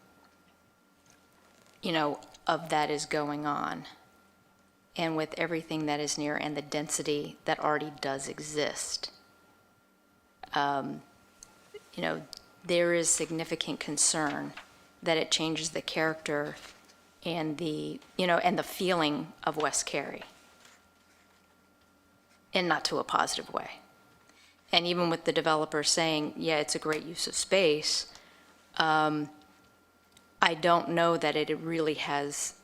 of that is going on, and with everything that is near and the density that already does exist, there is significant concern that it changes the character and the feeling of West Cary, and not to a positive way. And even with the developer saying, yeah, it's a great use of space, I don't know that it really has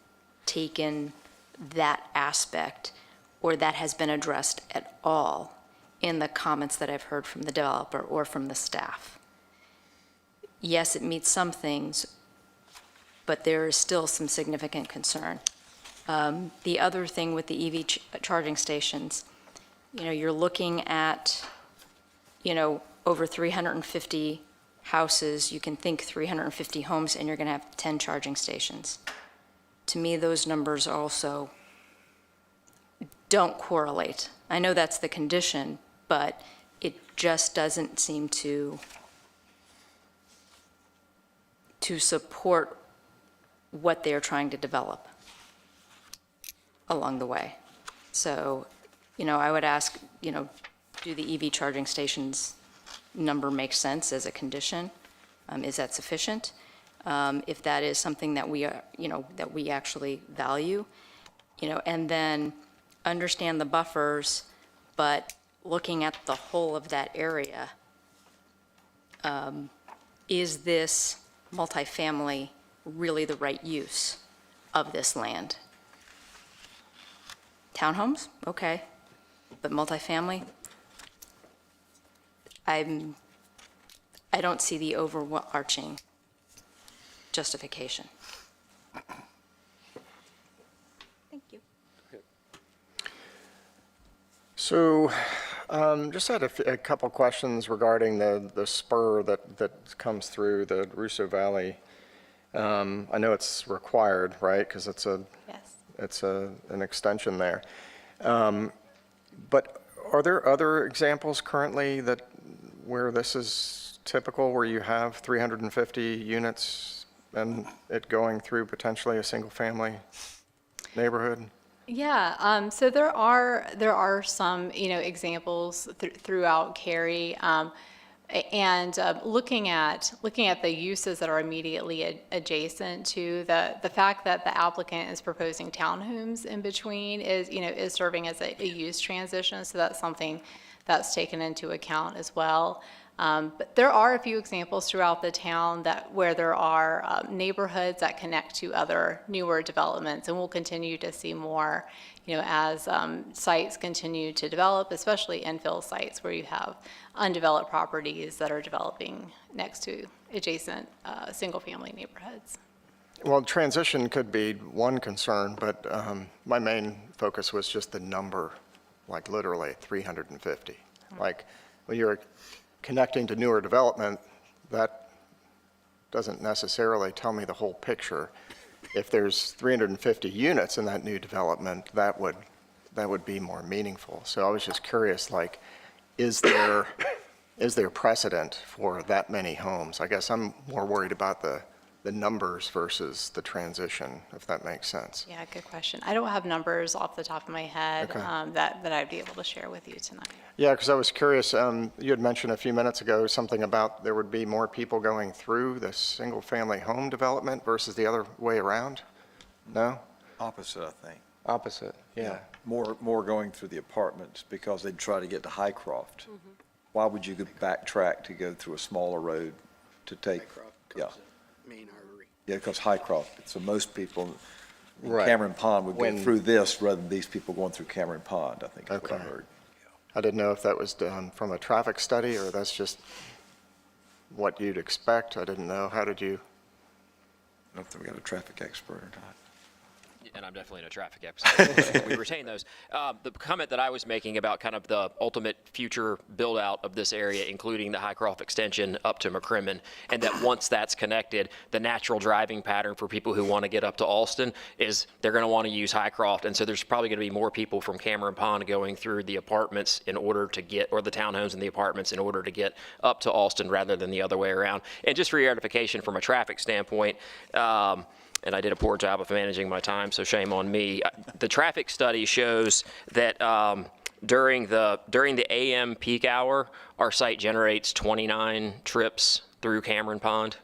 taken that aspect or that has been addressed at all in the comments that I've heard from the developer or from the staff. Yes, it meets some things, but there is still some significant concern. The other thing with the EV charging stations, you're looking at, over 350 houses. You can think 350 homes, and you're going to have 10 charging stations. To me, those numbers also don't correlate. I know that's the condition, but it just doesn't seem to support what they're trying to develop along the way. So, I would ask, do the EV charging stations number make sense as a condition? Is that sufficient? If that is something that we are, that we actually value, and then understand the buffers, but looking at the whole of that area, is this multifamily really the right use of this land? Townhomes, okay, but multifamily, I don't see the overarching justification. Thank you. So, just had a couple questions regarding the spur that comes through the Russo Valley. I know it's required, right? Because it's an extension there. But are there other examples currently where this is typical, where you have 350 units and it going through potentially a single-family neighborhood? Yeah, so there are some, examples throughout Cary. And looking at the uses that are immediately adjacent to the fact that the applicant is proposing townhomes in between is serving as a use transition. So that's something that's taken into account as well. But there are a few examples throughout the town where there are neighborhoods that connect to other newer developments, and we'll continue to see more, as sites continue to develop, especially infill sites where you have undeveloped properties that are developing next to adjacent single-family neighborhoods. Well, transition could be one concern, but my main focus was just the number, like literally 350. Like, when you're connecting to newer development, that doesn't necessarily tell me the whole picture. If there's 350 units in that new development, that would be more meaningful. So I was just curious, like, is there precedent for that many homes? I guess I'm more worried about the numbers versus the transition, if that makes sense. Yeah, good question. I don't have numbers off the top of my head Okay. that I'd be able to share with you tonight. Yeah, because I was curious, you had mentioned a few minutes ago something about there would be more people going through the single-family home development versus the other way around? No? Opposite, I think. Opposite, yeah. More going through the apartments because they'd try to get to Highcroft. Why would you backtrack to go through a smaller road to take? Yeah, Main artery. yeah, because Highcroft, so most people in Right. Cameron Pond would go When- through this rather than these people going through Cameron Pond, I think is what I Okay. heard. I didn't know if that was done from a traffic study or that's just what you'd expect. I didn't know. How did you? I don't know if we got a traffic expert or not. And I'm definitely a traffic expert. We retain those. The comment that I was making about kind of the ultimate future build out of this area, including the Highcroft extension up to McCrimmon, and that once that's connected, the natural driving pattern for people who want to get up to Alston is they're going to want to use Highcroft. And so there's probably going to be more people from Cameron Pond going through the apartments in order to get, or the townhomes and the apartments in order to get up to Alston rather than the other way around. And just for your edification from a traffic standpoint, and I did a poor job of managing my time, so shame on me. The traffic study shows that during the AM peak hour, our site generates 29 trips through Cameron Pond,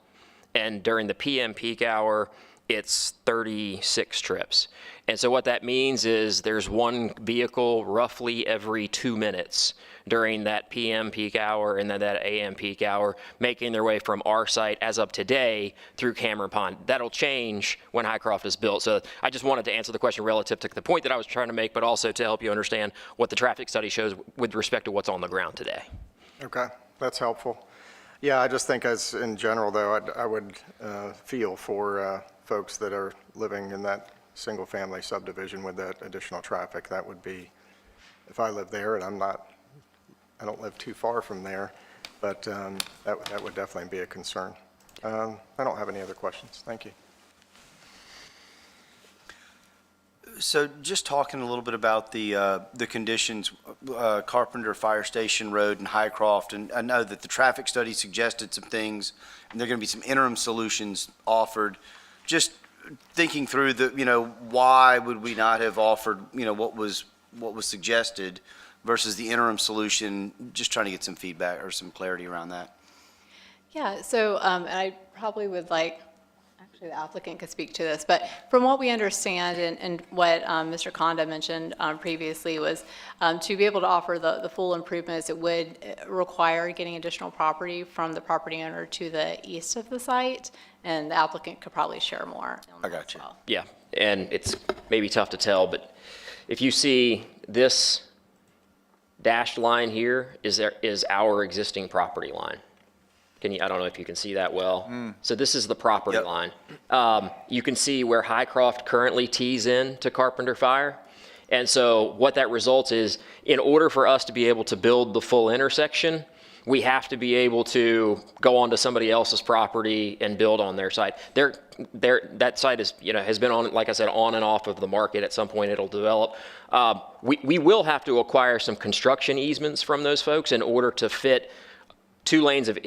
and during the PM peak hour, it's 36 trips. And so what that means is there's one vehicle roughly every 2 minutes during that PM peak hour and then that AM peak hour, making their way from our site as of today through Cameron Pond. That'll change when Highcroft is built. So I just wanted to answer the question relative to the point that I was trying to make, but also to help you understand what the traffic study shows with respect to what's on the ground today. Okay, that's helpful. Yeah, I just think as in general, though, I would feel for folks that are living in that single-family subdivision with that additional traffic. That would be, if I live there, and I don't live too far from there, but that would definitely be a concern. I don't have any other questions. Thank you. So just talking a little bit about the conditions, Carpenter Fire Station Road and Highcroft, and I know that the traffic study suggested some things, and there are going to be some interim solutions offered. Just thinking through why would we not have offered, what was suggested versus the interim solution, just trying to get some feedback or some clarity around that. Yeah, so and I probably would actually the applicant could speak to this, but from what we understand and what Mr. Conda mentioned previously was to be able to offer the full improvements, it would require getting additional property from the property owner to the east of the site, and the applicant could probably share more. I got you. Yeah, and it's maybe tough to tell, but if you see this dashed line here is our existing property line. I don't know if you can see that well. So this is the property Yep. line. You can see where Highcroft currently tees in to Carpenter Fire. And so what that results is, in order for us to be able to build the full intersection, we have to be able to go onto somebody else's property and build on their site. That site is, has been on, like I said, on and off of the market. At some point it'll develop. We will have to acquire some construction easements from those folks in order to fit 2 lanes of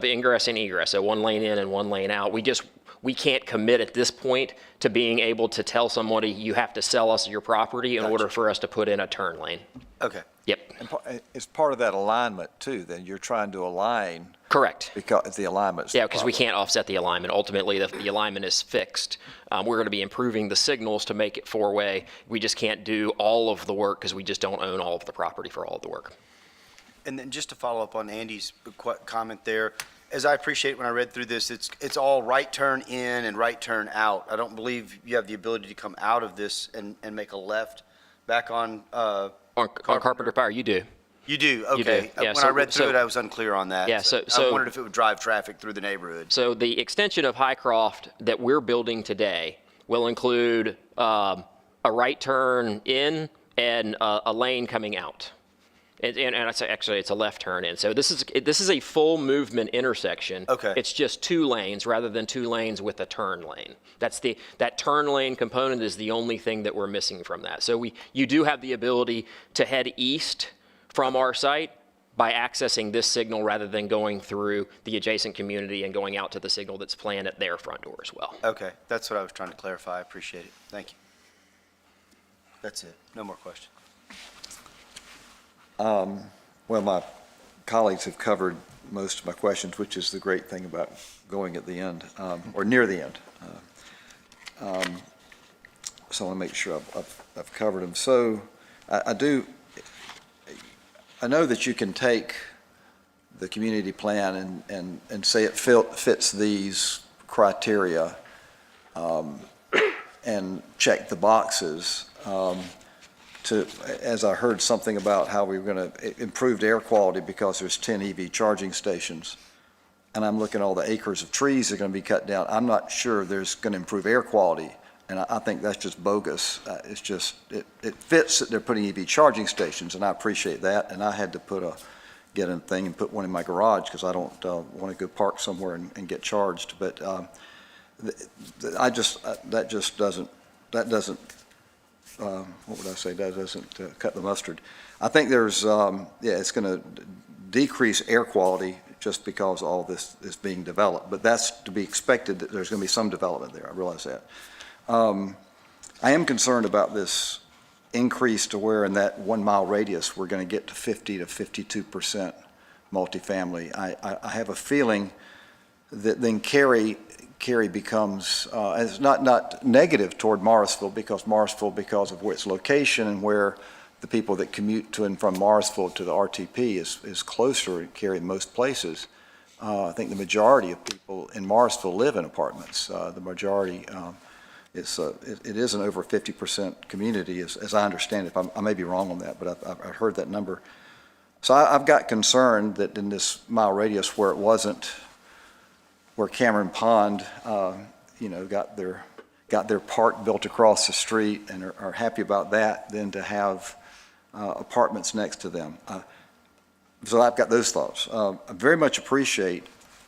ingress and egress, so 1 lane in and 1 lane out. We can't commit at this point to being able to tell somebody you have to sell us your property in order for us to put in a turn lane. Okay. Yep. And it's part of that alignment too, then you're trying to align Correct. because the alignment's. Yeah, because we can't offset the alignment. Ultimately, the alignment is fixed. We're going to be improving the signals to make it 4-way. We just can't do all of the work because we just don't own all of the property for all of the work. And then just to follow up on Andy's comment there, as I appreciate when I read through this, it's all right turn in and right turn out. I don't believe you have the ability to come out of this and make a left back on, On Carpenter Fire, you do. you do, You do, okay. yeah, When I so- read through so- it, I was unclear on that. Yeah, so- I wondered if it would drive traffic through the neighborhood. So the extension of Highcroft that we're building today will include a right turn in and a lane coming out. And I say, actually, it's a left turn in. So this is a full movement intersection. Okay. It's just 2 lanes rather than 2 lanes with a turn lane. That turn lane component is the only thing that we're missing from that. So you do have the ability to head east from our site by accessing this signal rather than going through the adjacent community and going out to the signal that's planned at their front door as well. Okay, that's what I was trying to clarify. I appreciate it. Thank you. That's it. No more questions. Well, my colleagues have covered most of my questions, which is the great thing about going at the end, or near the end. So I want to make sure I've covered them. So I know that you can take the community plan and say it fits these criteria and check the boxes. As I heard something about how we were going to improve air quality because there's 10 EV charging stations, and I'm looking at all the acres of trees that are going to be cut down. I'm not sure there's going to improve air quality, and I think that's just bogus. It's just, it fits that they're putting EV charging stations, and I appreciate that, and I had to get a thing and put one in my garage because I don't want to go park somewhere and get charged, but that just doesn't, what would I say, that doesn't cut the mustard. I think there's, it's going to decrease air quality just because all this is being developed, but that's to be expected that there's going to be some development there, I realize that. I am concerned about this increase to where in that 1 mile radius, we're going to get to 50 to 52% multifamily. I have a feeling that then Cary becomes, it's not negative toward Morrisville, because of where its location and where the people that commute to and from Morrisville to the RTP is closer in Cary in most places. I think the majority of people in Morrisville live in apartments. The majority, it is an over 50% community, as I understand it. I may be wrong on that, but I've heard that number. So I've got concern that in this mile radius where it wasn't, where Cameron Pond, got their park built across the street and are happy about that, than to have apartments next to them. So I've got those thoughts. I very much appreciate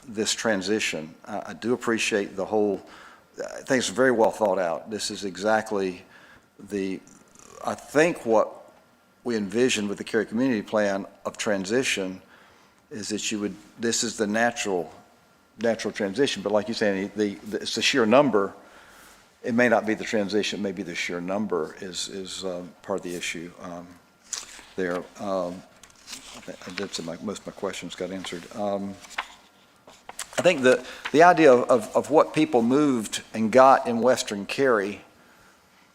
this transition. I do appreciate the whole, I think it's very well thought out. This is exactly I think what we envisioned with the Cary Community Plan of transition is that this is the natural transition, but like you say, it's the sheer number. It may not be the transition, maybe the sheer number is part of the issue there. I did say most of my questions got answered. I think the idea of what people moved and got in Western Cary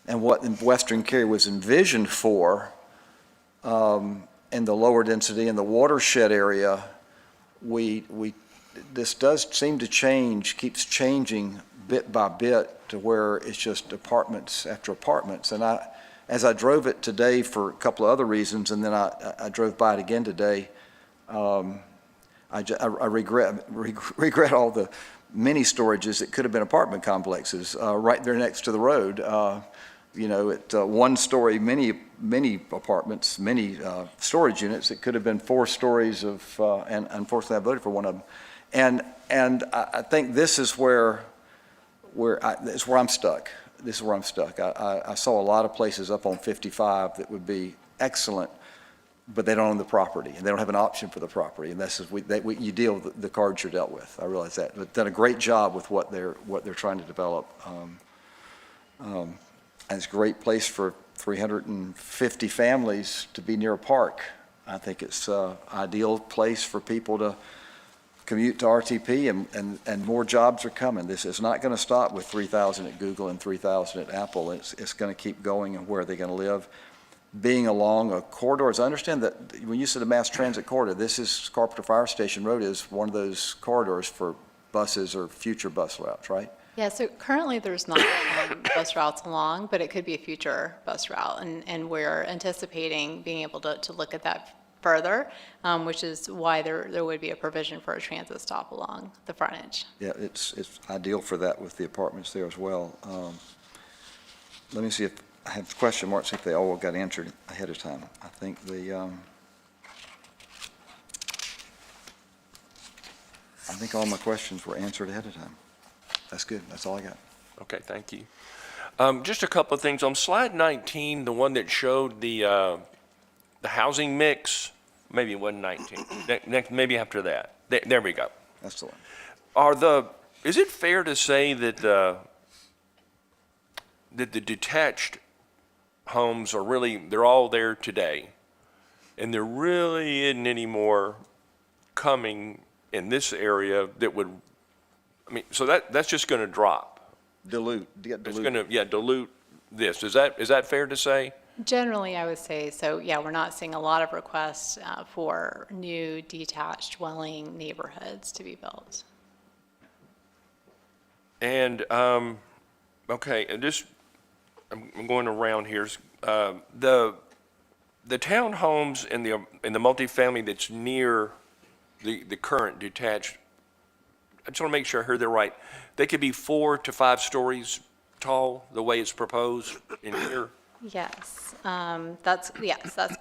and what Western Cary was envisioned for in the lower density in the watershed area, this does seem to change, keeps changing bit by bit to where it's just apartments after apartments. And as I drove it today for a couple of other reasons, and then I drove by it again today, I regret all the mini storages that could have been apartment complexes right there next to the road. At 1 story, many apartments, many storage units, it could have been 4 stories of, and unfortunately I voted for one of them. And I think this is where I'm stuck. This is where I'm stuck. I saw a lot of places up on 55 that would be excellent, but they don't own the property, and they don't have an option for the property. And this is you deal with the cards you're dealt with. I realize that. But done a great job with what they're trying to develop. And it's a great place for 350 families to be near a park. I think it's an ideal place for people to commute to RTP, and more jobs are coming. This is not going to stop with 3,000 at Google and 3,000 at Apple. It's going to keep going, and where are they going to live? being along a corridor. As I understand that, when you said a mass transit corridor, this is Carpenter Fire Station Road is one of those corridors for buses or future bus routes, right? Yeah, so currently there's not bus routes along, but it could be a future bus route. And we're anticipating being able to look at that further, which is why there would be a provision for a transit stop along the frontage. Yeah, it's ideal for that with the apartments there as well. Let me see if, I have question marks, see if they all got answered ahead of time. I think all my questions were answered ahead of time. That's good, that's all I got. Okay, thank you. Just a couple of things. On slide 19, the one that showed the housing mix, maybe it wasn't 19, next, maybe after that. There we go. That's the one. Is it fair to say that the detached homes are really, they're all there today, and there really isn't any more coming in this area that would, I mean, so that's just going to drop. Dilute. It's going to, dilute this. Is that fair to say? Generally, I would say, so yeah, we're not seeing a lot of requests for new detached dwelling neighborhoods to be built. And, okay, and just, I'm going around here. The townhomes and the multifamily that's near the current detached, I just want to make sure I heard that right. They could be 4 to 5 stories tall, the way it's proposed in here? Yes, that's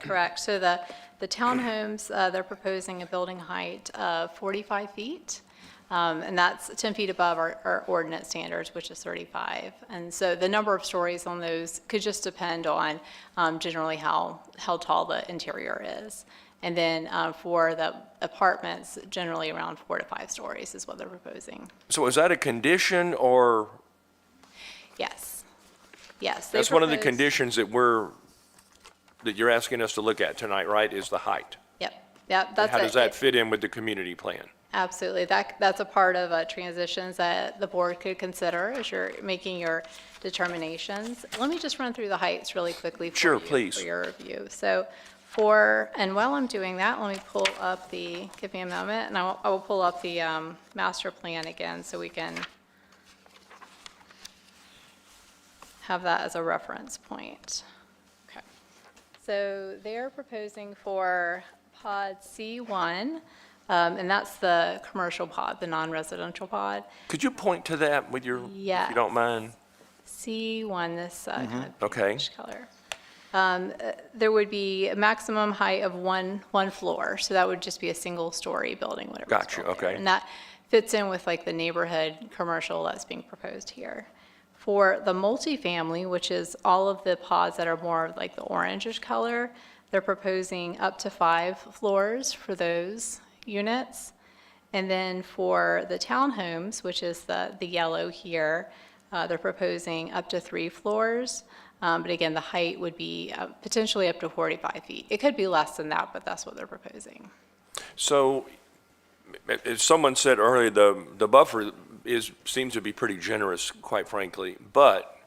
correct. So the townhomes, they're proposing a building height of 45 feet. And that's 10 feet above our ordinance standards, which is 35. And so the number of stories on those could just depend on generally how tall the interior is. And then for the apartments, generally around 4 to 5 stories is what they're proposing. So is that a condition or? Yes. Yes. That's one of the conditions that you're asking us to look at tonight, right, is the height? Yep. That's How does that fit in with the community plan? Absolutely. That's a part of transitions that the board could consider as you're making your determinations. Let me just run through the heights really quickly for Sure, you, please. for your review. So and while I'm doing that, let me pull up give me a moment, and I will pull up the master plan again so we can have that as a reference point. Okay. So they're proposing for pod C1, and that's the commercial pod, the non-residential pod. Could you point to that with your, if Yes. you don't mind? C1, this kind of Okay. pinkish color. There would be a maximum height of one floor, so that would just be a single-story building when it was Gotcha, built there. okay. And that fits in with like the neighborhood commercial that's being proposed here. For the multifamily, which is all of the pods that are more of like the orangish color, they're proposing up to 5 floors for those units. And then for the townhomes, which is the yellow here, they're proposing up to 3 floors. But again, the height would be potentially up to 45 feet. It could be less than that, but that's what they're proposing. So, as someone said earlier, the buffer seems to be pretty generous, quite frankly, but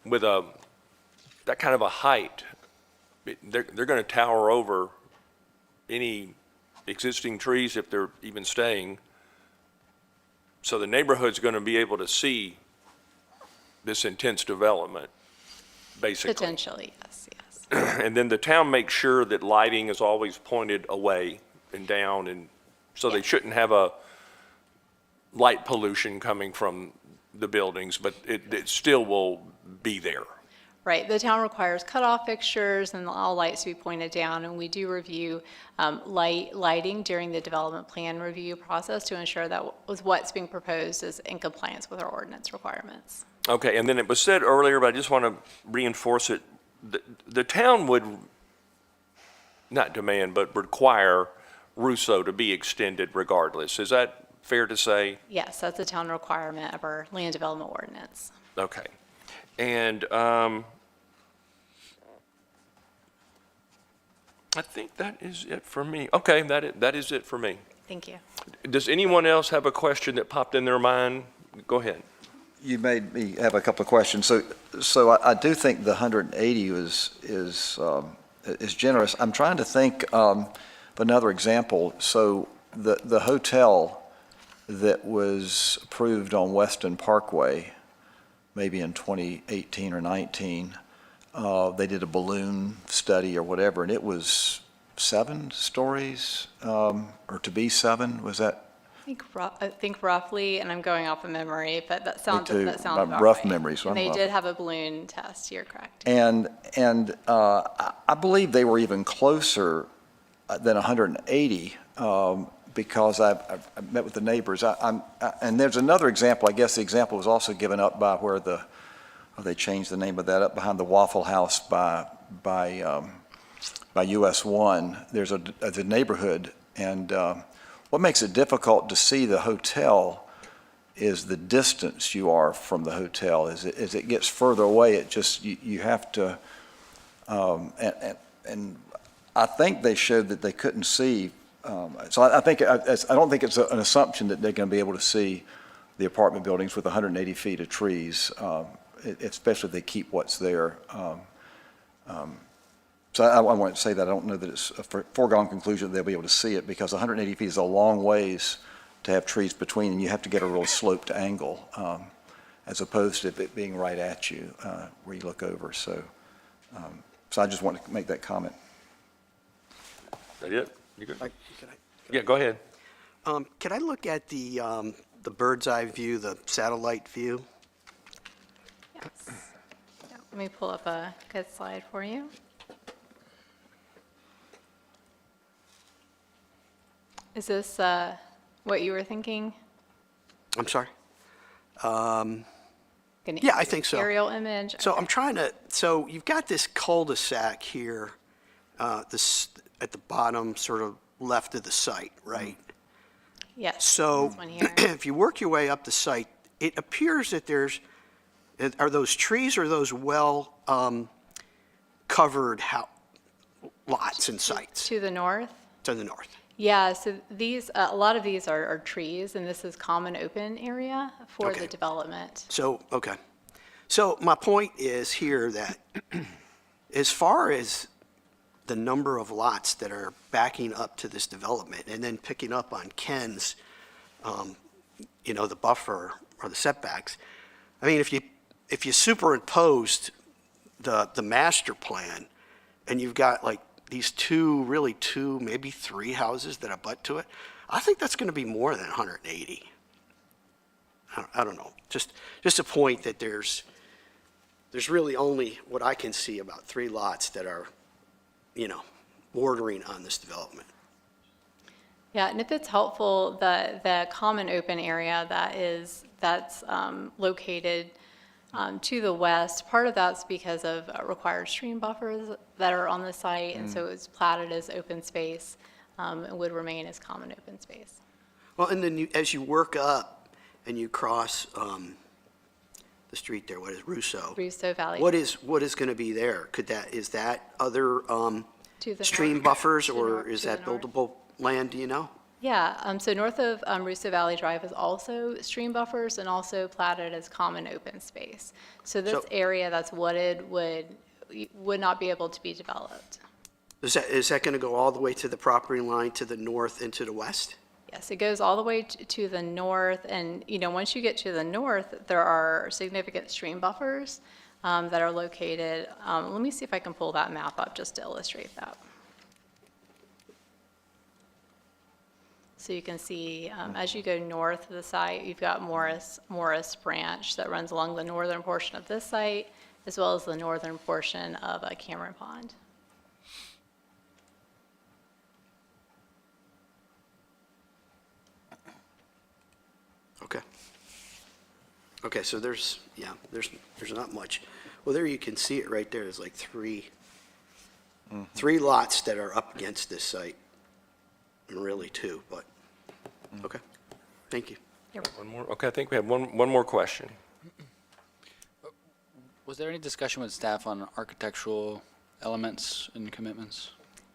with that kind of a height, they're going to tower over any existing trees if they're even staying. So the neighborhood's going to be able to see this intense development, basically. Potentially, yes. And then the town makes sure that lighting is always pointed away and down, and so they shouldn't have a light pollution coming from the buildings, but it still will be there. Right, the town requires cutoff fixtures and all lights to be pointed down, and we do review lighting during the development plan review process to ensure that what's being proposed is in compliance with our ordinance requirements. Okay, and then it was said earlier, but I just want to reinforce it, the town would not demand, but require Russo to be extended regardless. Is that fair to say? Yes, that's a town requirement of our land development ordinance. Okay. And I think that is it for me. Okay, that is it for me. Thank you. Does anyone else have a question that popped in their mind? Go ahead. You made me have a couple of questions. So I do think the 180 is is generous. I'm trying to think of another example. So the hotel that was approved on Weston Parkway, maybe in 2018 or 19, they did a balloon study or whatever, and it was 7 stories, or to be 7, was that? I think roughly, and I'm going off of memory, but that sounds too. about Rough right. memories, And they rough. did have a balloon test, you're correct. And I believe they were even closer than 180, because I met with the neighbors. And there's another example, I guess the example was also given up by where they changed the name of that, up behind the Waffle House by US 1. There's a neighborhood, and what makes it difficult to see the hotel is the distance you are from the hotel. As it gets further away, it just, you have to, and I think they showed that they couldn't see, so I don't think it's an assumption that they're going to be able to see the apartment buildings with 180 feet of trees, especially if they keep what's there. So I want to say that I don't know that it's a foregone conclusion that they'll be able to see it, because 180 feet is a long ways to have trees between, and you have to get a real sloped angle, as opposed to it being right at you where you look over. So I just wanted to make that comment. That it? You good? Can I- Yeah, go ahead. Can I look at the bird's eye view, the satellite view? Yes. Yeah, let me pull up a good slide for you. Is this what you were thinking? I'm sorry? An Yeah, I think so. Aerial image? So Okay. I'm trying to, so you've got this cul-de-sac here, this, at the bottom, sort of left of the site, right? Yes. So this one here. if you work your way up the site, it appears that are those trees or those well covered lots and sites To the north? to the north? Yeah, so these, a lot of these are trees, and this is common open area for Okay. the development. So, okay. So my point is here that as far as the number of lots that are backing up to this development and then picking up on Ken's, the buffer or the setbacks, I mean, if you superimposed the master plan and you've got like these two, maybe 3 houses that abut to it, I think that's going to be more than 180. I don't know. Just a point that there's really only what I can see about 3 lots that are, bordering on this development. Yeah, and if it's helpful, the common open area that's located to the west, part of that's because of required stream buffers that are on the site, and so it's platted as open space, and would remain as common open space. Well, and then as you work up and you cross the street there, what is Russo? Russo Valley. What is going to be there? Is that other To the stream north. buffers, To the or north- is to the that north. buildable land, do you know? Yeah, so north of Russo Valley Drive is also stream buffers and also platted as common open space. So this So- area that's wooded would not be able to be developed. Is that going to go all the way to the property line to the north and to the west? Yes, it goes all the way to the north, and, once you get to the north, there are significant stream buffers that are located. Let me see if I can pull that map up just to illustrate that. So you can see, as you go north of the site, you've got Morris Branch that runs along the northern portion of this site, as well as the northern portion of Cameron Pond. Okay. Okay, so there's not much. Well, there you can see it right there. There's like 3 lots that are up against this site, and really 2, but, okay. Thank you. One more? Okay, I think we have one more question. Was there any discussion with staff on architectural elements and commitments?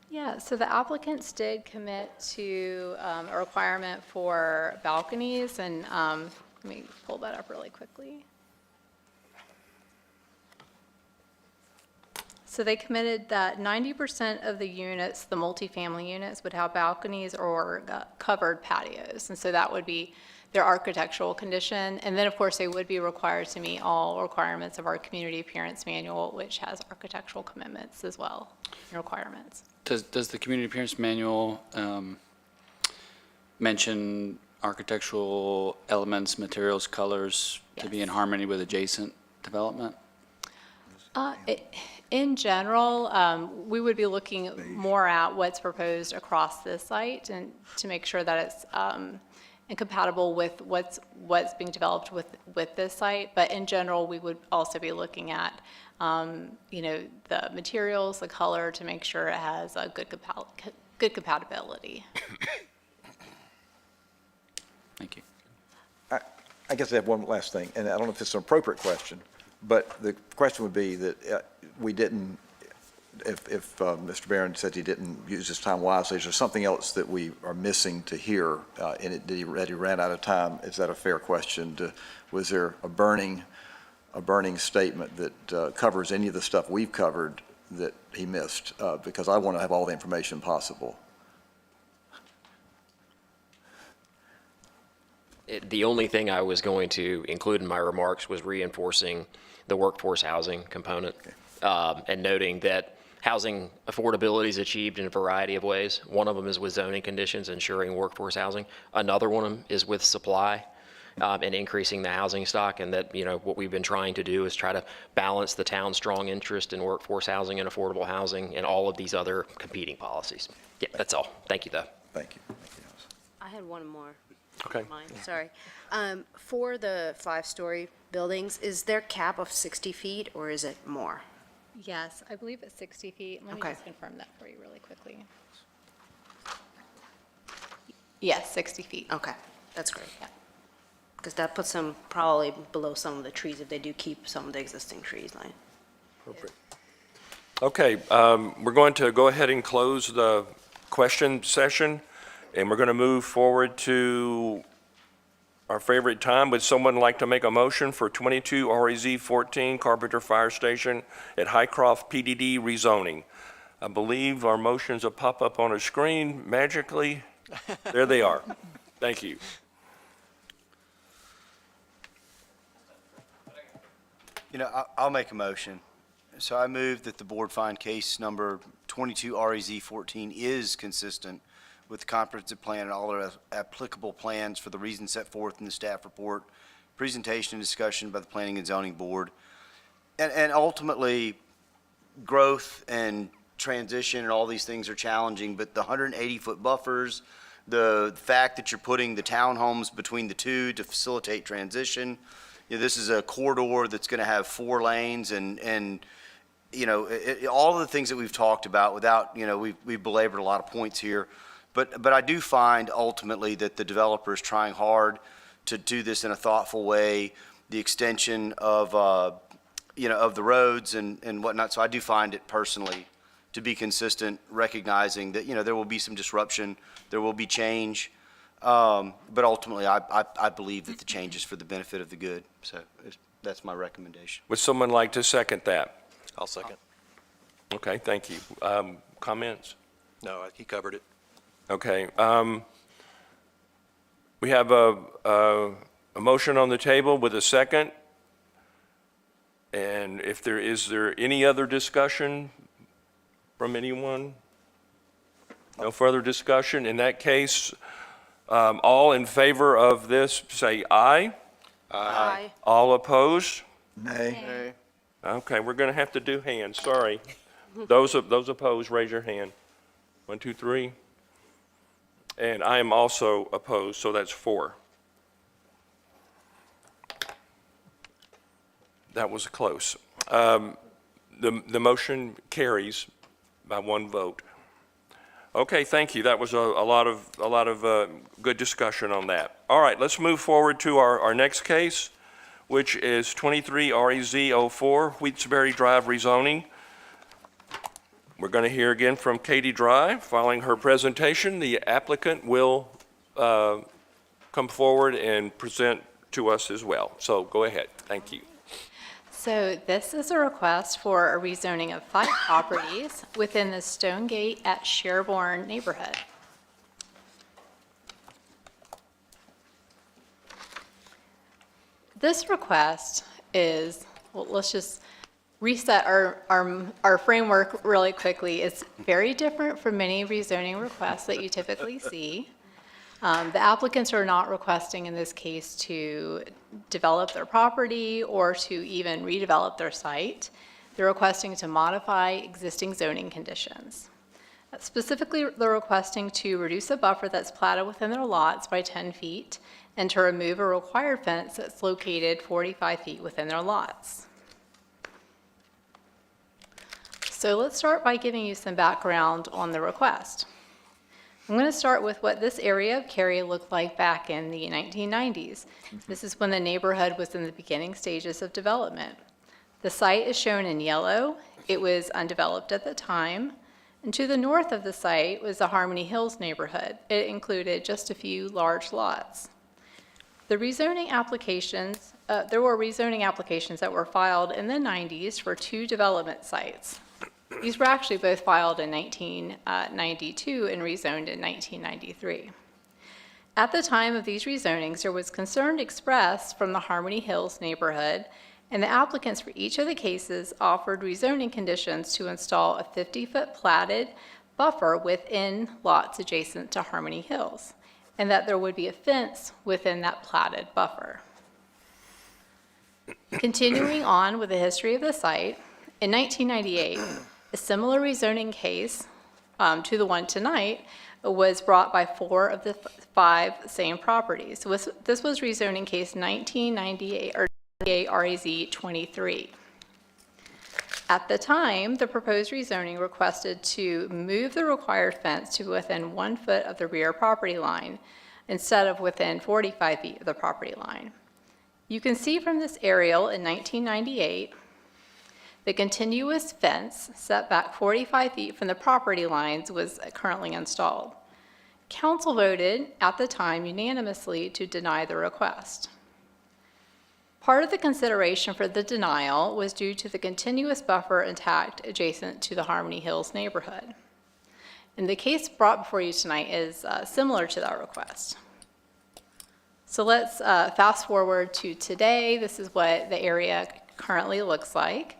Yeah, so the applicants did commit to a requirement for balconies, and let me pull that up really quickly. So they committed that 90% of the units, the multifamily units, would have balconies or covered patios. And so that would be their architectural condition. And then, of course, they would be required to meet all requirements of our community appearance manual, which has architectural commitments as well, and requirements. Does the community appearance manual mention architectural elements, materials, colors to be in harmony with adjacent development? In general, we would be looking more at what's proposed across this site and to make sure that it's incompatible with what's being developed with this site. But in general, we would also be looking at, the materials, the color, to make sure it has a good compatibility. Thank you. I guess I have one last thing, and I don't know if it's an appropriate question, but the question would be that we didn't, if Mr. Barron said he didn't use his time wisely, is there something else that we are missing to hear, and that he ran out of time? Is that a fair question? Was there a burning statement that covers any of the stuff we've covered that he missed? Because I want to have all the information possible. The only thing I was going to include in my remarks was reinforcing the workforce housing component, and noting that housing affordability is achieved in a variety of ways. One of them is with zoning conditions, ensuring workforce housing. Another one is with supply, and increasing the housing stock. And that, what we've been trying to do is try to balance the town's strong interest in workforce housing and affordable housing and all of these other competing policies. Yeah, that's all. Thank you, though. Thank you. I had one more. Okay. Mine, sorry. For the 5-story buildings, is their cap of 60 feet or is it more? Yes, I believe it's 60 feet. Let me Okay. just confirm that for you really quickly. Yes, 60 feet. Okay, that's great. Yeah. Because that puts them probably below some of the trees if they do keep some of the existing trees line. Okay, we're going to go ahead and close the question session, and we're going to move forward to our favorite time. Would someone like to make a motion for 22 REZ 14 Carpenter Fire Station at Highcroft PDD rezoning? I believe our motions will pop up on a screen magically. There they are. Thank you. I'll make a motion. So I move that the board find case number 22 REZ 14 is consistent with the comprehensive plan and all other applicable plans for the reasons set forth in the staff report, presentation and discussion by the Planning and Zoning Board. And ultimately, growth and transition and all these things are challenging, but the 180-foot buffers, the fact that you're putting the townhomes between the two to facilitate transition, this is a corridor that's going to have 4 lanes and all of the things that we've talked about without, we've belabored a lot of points here. But I do find ultimately that the developer is trying hard to do this in a thoughtful way, the extension of the roads and whatnot. So I do find it personally to be consistent, recognizing that, there will be some disruption, there will be change. But ultimately, I believe that the change is for the benefit of the good. So that's my recommendation. Would someone like to second that? I'll second. Okay, thank you. Comments? No, he covered it. Okay. We have a motion on the table with a second. And is there any other discussion from anyone? No further discussion? In that case, all in favor of this, say aye. Aye. All opposed? Nay. Okay, we're going to have to do hands, sorry. Those opposed, raise your hand. 1, 2, 3. And I am also opposed, so that's 4. That was close. The motion carries by 1 vote. Okay, thank you. That was a lot of good discussion on that. All right, let's move forward to our next case, which is 23 REZ 04 Wheatsbury Drive rezoning. We're going to hear again from Katie Dry. Following her presentation, the applicant will come forward and present to us as well. So go ahead. Thank you. So this is a request for a rezoning of 5 properties within the Stonegate at Sherborne neighborhood. This request is, well, let's just reset our framework really quickly. It's very different from many rezoning requests that you typically see. The applicants are not requesting in this case to develop their property or to even redevelop their site. They're requesting to modify existing zoning conditions. Specifically, they're requesting to reduce a buffer that's platted within their lots by 10 feet and to remove a required fence that's located 45 feet within their lots. So let's start by giving you some background on the request. I'm going to start with what this area of Cary looked like back in the 1990s. This is when the neighborhood was in the beginning stages of development. The site is shown in yellow. It was undeveloped at the time. And to the north of the site was the Harmony Hills neighborhood. It included just a few large lots. The rezoning applications, there were rezoning applications that were filed in the 90s for 2 development sites. These were actually both filed in 1992 and rezoned in 1993. At the time of these rezonings, there was concern expressed from the Harmony Hills neighborhood, and the applicants for each of the cases offered rezoning conditions to install a 50-foot platted buffer within lots adjacent to Harmony Hills, and that there would be a fence within that platted buffer. Continuing on with the history of the site, in 1998, a similar rezoning case to the one tonight was brought by 4 of the 5 same properties. This was rezoning case 1998 or RAZ 23. At the time, the proposed rezoning requested to move the required fence to within 1 foot of the rear property line instead of within 45 feet of the property line. You can see from this aerial in 1998, the continuous fence set back 45 feet from the property lines was currently installed. Council voted at the time unanimously to deny the request. Part of the consideration for the denial was due to the continuous buffer intact adjacent to the Harmony Hills neighborhood. And the case brought before you tonight is similar to that request. So let's fast forward to today. This is what the area currently looks like.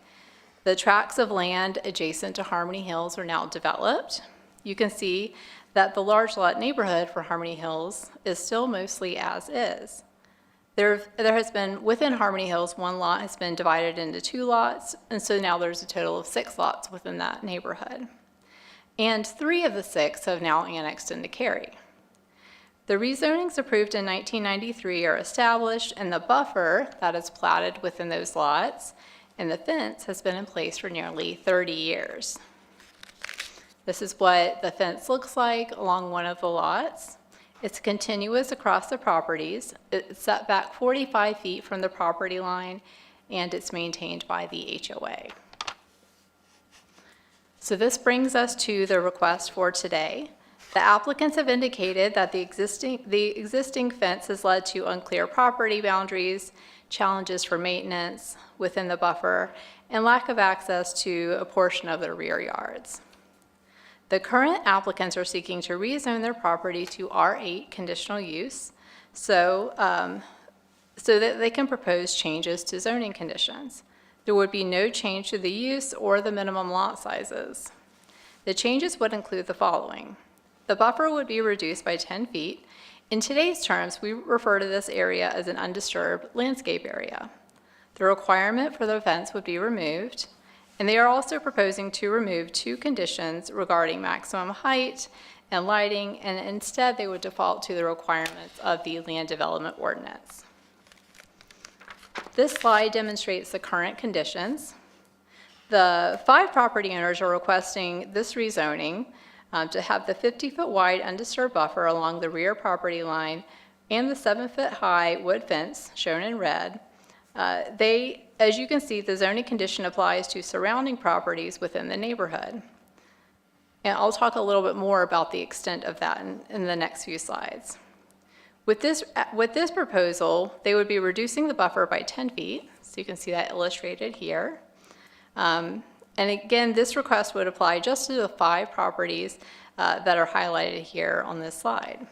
The tracts of land adjacent to Harmony Hills are now developed. You can see that the large lot neighborhood for Harmony Hills is still mostly as is. There has been, within Harmony Hills, 1 lot has been divided into 2 lots, and so now there's a total of 6 lots within that neighborhood. And 3 of the 6 have now annexed into Cary. The rezonings approved in 1993 are established, and the buffer that is platted within those lots and the fence has been in place for nearly 30 years. This is what the fence looks like along one of the lots. It's continuous across the properties. It's set back 45 feet from the property line, and it's maintained by the HOA. So this brings us to the request for today. The applicants have indicated that the existing fence has led to unclear property boundaries, challenges for maintenance within the buffer, and lack of access to a portion of their rear yards. The current applicants are seeking to rezone their property to R8 conditional use, so that they can propose changes to zoning conditions. There would be no change to the use or the minimum lot sizes. The changes would include the following. The buffer would be reduced by 10 feet. In today's terms, we refer to this area as an undisturbed landscape area. The requirement for the fence would be removed, and they are also proposing to remove 2 conditions regarding maximum height and lighting, and instead they would default to the requirements of the land development ordinance. This slide demonstrates the current conditions. The 5 property owners are requesting this rezoning to have the 50-foot wide undisturbed buffer along the rear property line and the 7-foot high wood fence shown in red. As you can see, the zoning condition applies to surrounding properties within the neighborhood. And I'll talk a little bit more about the extent of that in the next few slides. With this proposal, they would be reducing the buffer by 10 feet, So you can see that illustrated here. And again, this request would apply just to the 5 properties that are highlighted here on this slide.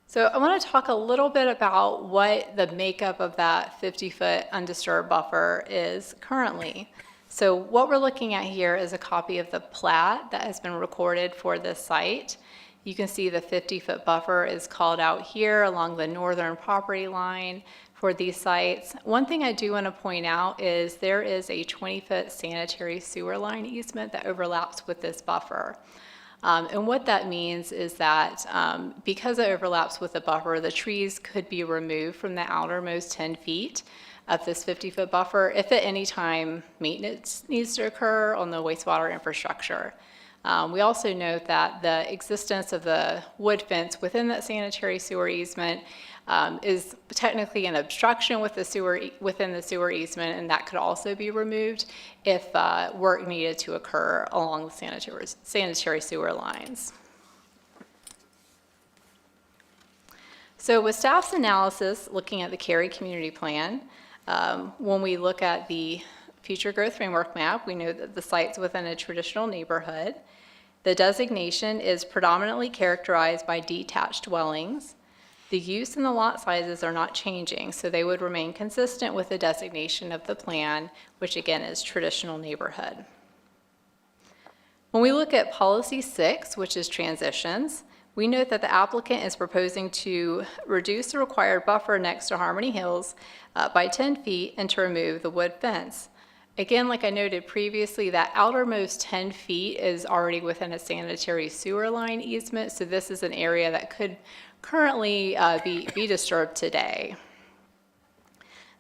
So I want to talk a little bit about what the makeup of that 50-foot undisturbed buffer is currently. So what we're looking at here is a copy of the plat that has been recorded for this site. You can see the 50-foot buffer is called out here along the northern property line for these sites. One thing I do want to point out is there is a 20-foot sanitary sewer line easement that overlaps with this buffer. And what that means is that because it overlaps with the buffer, the trees could be removed from the outermost 10 feet of this 50-foot buffer if at any time maintenance needs to occur on the wastewater infrastructure. We also note that the existence of the wood fence within that sanitary sewer easement is technically an obstruction with within the sewer easement, and that could also be removed if work needed to occur along the sanitary sewer lines. So with staff's analysis, looking at the Cary Community Plan, when we look at the future growth framework map, we know that the site's within a traditional neighborhood. The designation is predominantly characterized by detached dwellings. The use and the lot sizes are not changing, so they would remain consistent with the designation of the plan, which again is traditional neighborhood. When we look at policy 6, which is transitions, we note that the applicant is proposing to reduce the required buffer next to Harmony Hills by 10 feet and to remove the wood fence. Again, like I noted previously, that outermost 10 feet is already within a sanitary sewer line easement, so this is an area that could currently be disturbed today.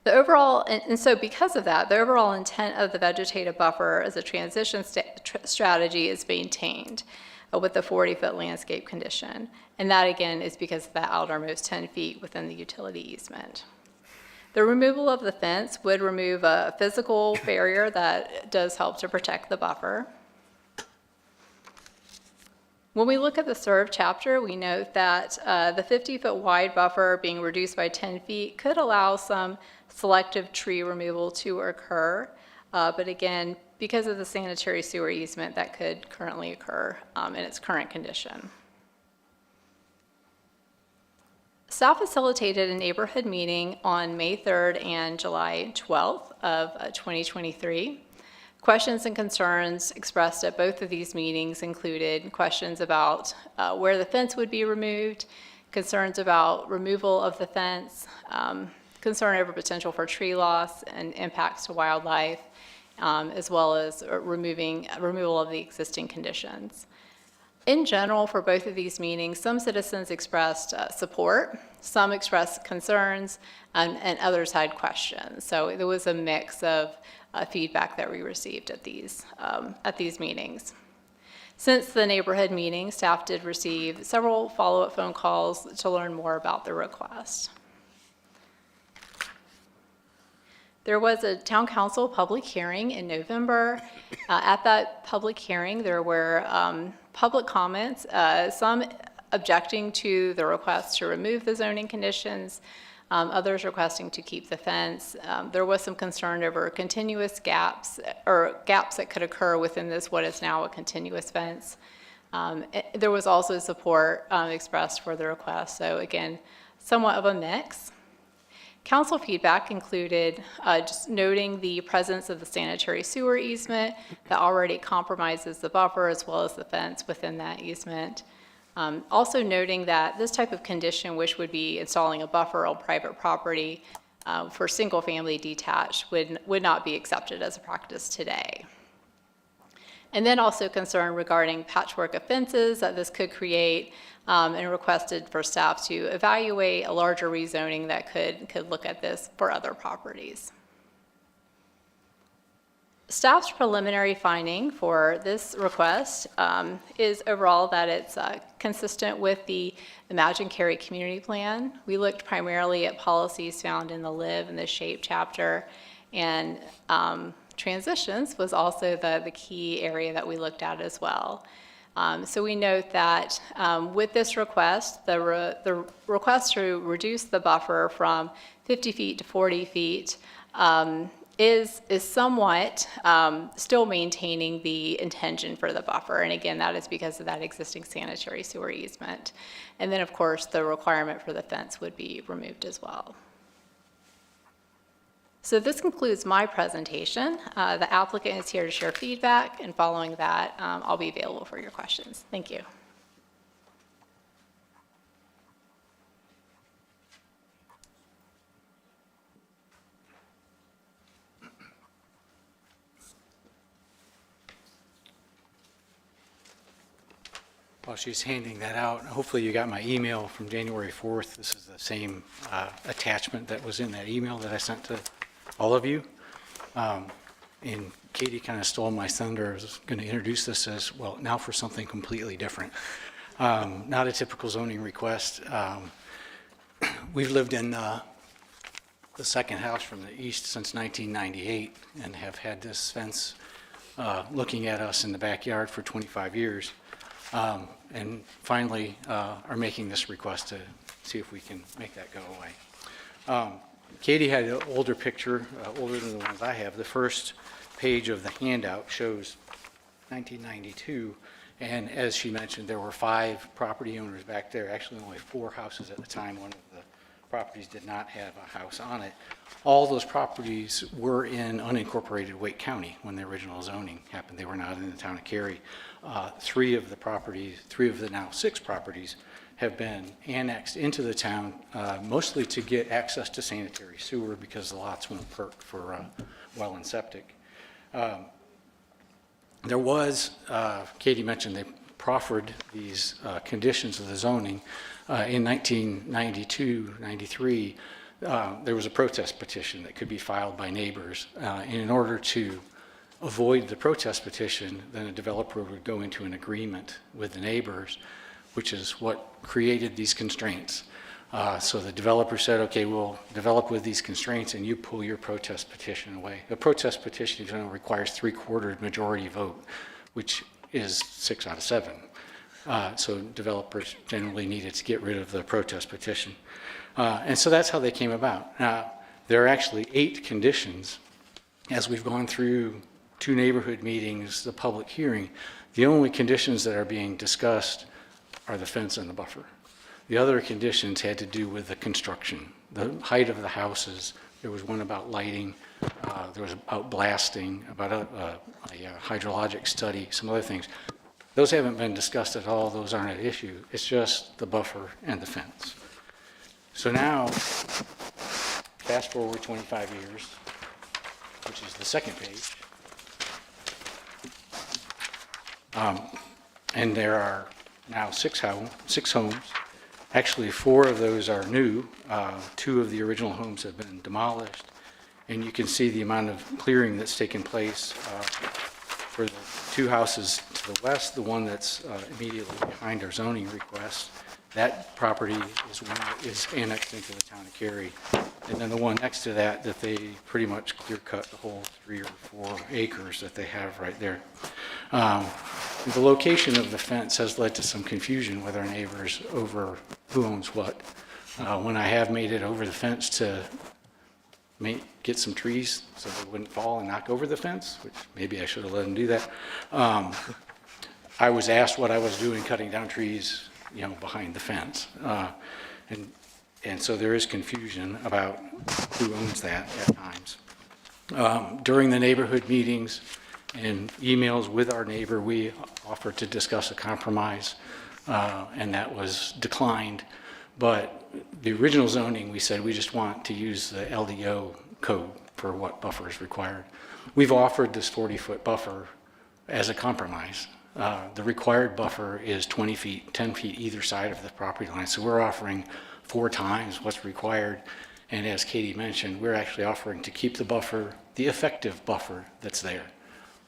The overall, and so because of that, the overall intent of the vegetative buffer as a transition strategy is maintained with the 40-foot landscape condition. And that again is because of that outermost 10 feet within the utility easement. The removal of the fence would remove a physical barrier that does help to protect the buffer. When we look at the served chapter, we note that the 50-foot wide buffer being reduced by 10 feet could allow some selective tree removal to occur. But again, because of the sanitary sewer easement, that could currently occur in its current condition. Staff facilitated a neighborhood meeting on May 3rd and July 12th of 2023. Questions and concerns expressed at both of these meetings included questions about where the fence would be removed, concerns about removal of the fence, concern over potential for tree loss and impacts to wildlife, as well as removal of the existing conditions. In general, for both of these meetings, some citizens expressed support, some expressed concerns, and others had questions. So there was a mix of feedback that we received at these meetings. Since the neighborhood meeting, staff did receive several follow-up phone calls to learn more about the request. There was a town council public hearing in November. At that public hearing, there were public comments, some objecting to the request to remove the zoning conditions, others requesting to keep the fence. There was some concern over continuous gaps or gaps that could occur within this what is now a continuous fence. There was also support expressed for the request. So again, somewhat of a mix. Council feedback included just noting the presence of the sanitary sewer easement that already compromises the buffer as well as the fence within that easement. Also noting that this type of condition, which would be installing a buffer on private property for single-family detached, would not be accepted as a practice today. And then also concern regarding patchwork of fences that this could create, and requested for staff to evaluate a larger rezoning that could look at this for other properties. Staff's preliminary finding for this request is overall that it's consistent with the Imagine Cary Community Plan. We looked primarily at policies found in the Live and the Shape chapter, and transitions was also the key area that we looked at as well. So we note that with this request, the request to reduce the buffer from 50 feet to 40 feet is somewhat still maintaining the intention for the buffer. And again, that is because of that existing sanitary sewer easement. And then, of course, the requirement for the fence would be removed as well. So this concludes my presentation. The applicant is here to share feedback, and following that, I'll be available for your questions. Thank you. While she's handing that out, hopefully you got my email from January 4th. This is the same attachment that was in that email that I sent to all of you. And Katie kind of stole my thunder. I was going to introduce this as, well, now for something completely different. Not a typical zoning request. We've lived in the second house from the east since 1998 and have had this fence looking at us in the backyard for 25 years. And finally are making this request to see if we can make that go away. Katie had an older picture, older than the ones I have. The first page of the handout shows 1992, and as she mentioned, there were 5 property owners back there, actually only 4 houses at the time. One of the properties did not have a house on it. All those properties were in unincorporated Wake County when the original zoning happened. They were not in the town of Cary. 3 of the now 6 properties have been annexed into the town, mostly to get access to sanitary sewer because the lots won't perk for well and septic. There was, Katie mentioned, they proffered these conditions of the zoning. In 1992, 93, there was a protest petition that could be filed by neighbors. And in order to avoid the protest petition, then a developer would go into an agreement with the neighbors, which is what created these constraints. So the developer said, okay, we'll develop with these constraints and you pull your protest petition away. The protest petition requires 3/4 majority vote, which is 6 out of 7. So developers generally needed to get rid of the protest petition. And so that's how they came about. Now, there are actually 8 conditions. As we've gone through 2 neighborhood meetings, the public hearing, the only conditions that are being discussed are the fence and the buffer. The other conditions had to do with the construction, the height of the houses. There was one about lighting. There was about blasting, about a hydrologic study, some other things. Those haven't been discussed at all. Those aren't an issue. It's just the buffer and the fence. So now, fast forward 25 years, which is the second page. And there are now 6 homes. Actually, 4 of those are new. 2 of the original homes have been demolished. And you can see the amount of clearing that's taken place for the 2 houses to the west, the one that's immediately behind our zoning request. That property is one that is annexed into the town of Cary. And then the one next to that they pretty much clear cut the whole 3 or 4 acres that they have right there. The location of the fence has led to some confusion with our neighbors over who owns what. When I have made it over the fence to get some trees so they wouldn't fall and knock over the fence, which maybe I should have let them do that, I was asked what I was doing cutting down trees, behind the fence. And so there is confusion about who owns that at times. During the neighborhood meetings and emails with our neighbor, we offered to discuss a compromise, and that was declined. But the original zoning, we said we just want to use the LDO code for what buffer is required. We've offered this 40-foot buffer as a compromise. The required buffer is 20 feet, 10 feet either side of the property line. So we're offering 4 times what's required. And as Katie mentioned, we're actually offering to keep the buffer, the effective buffer that's there.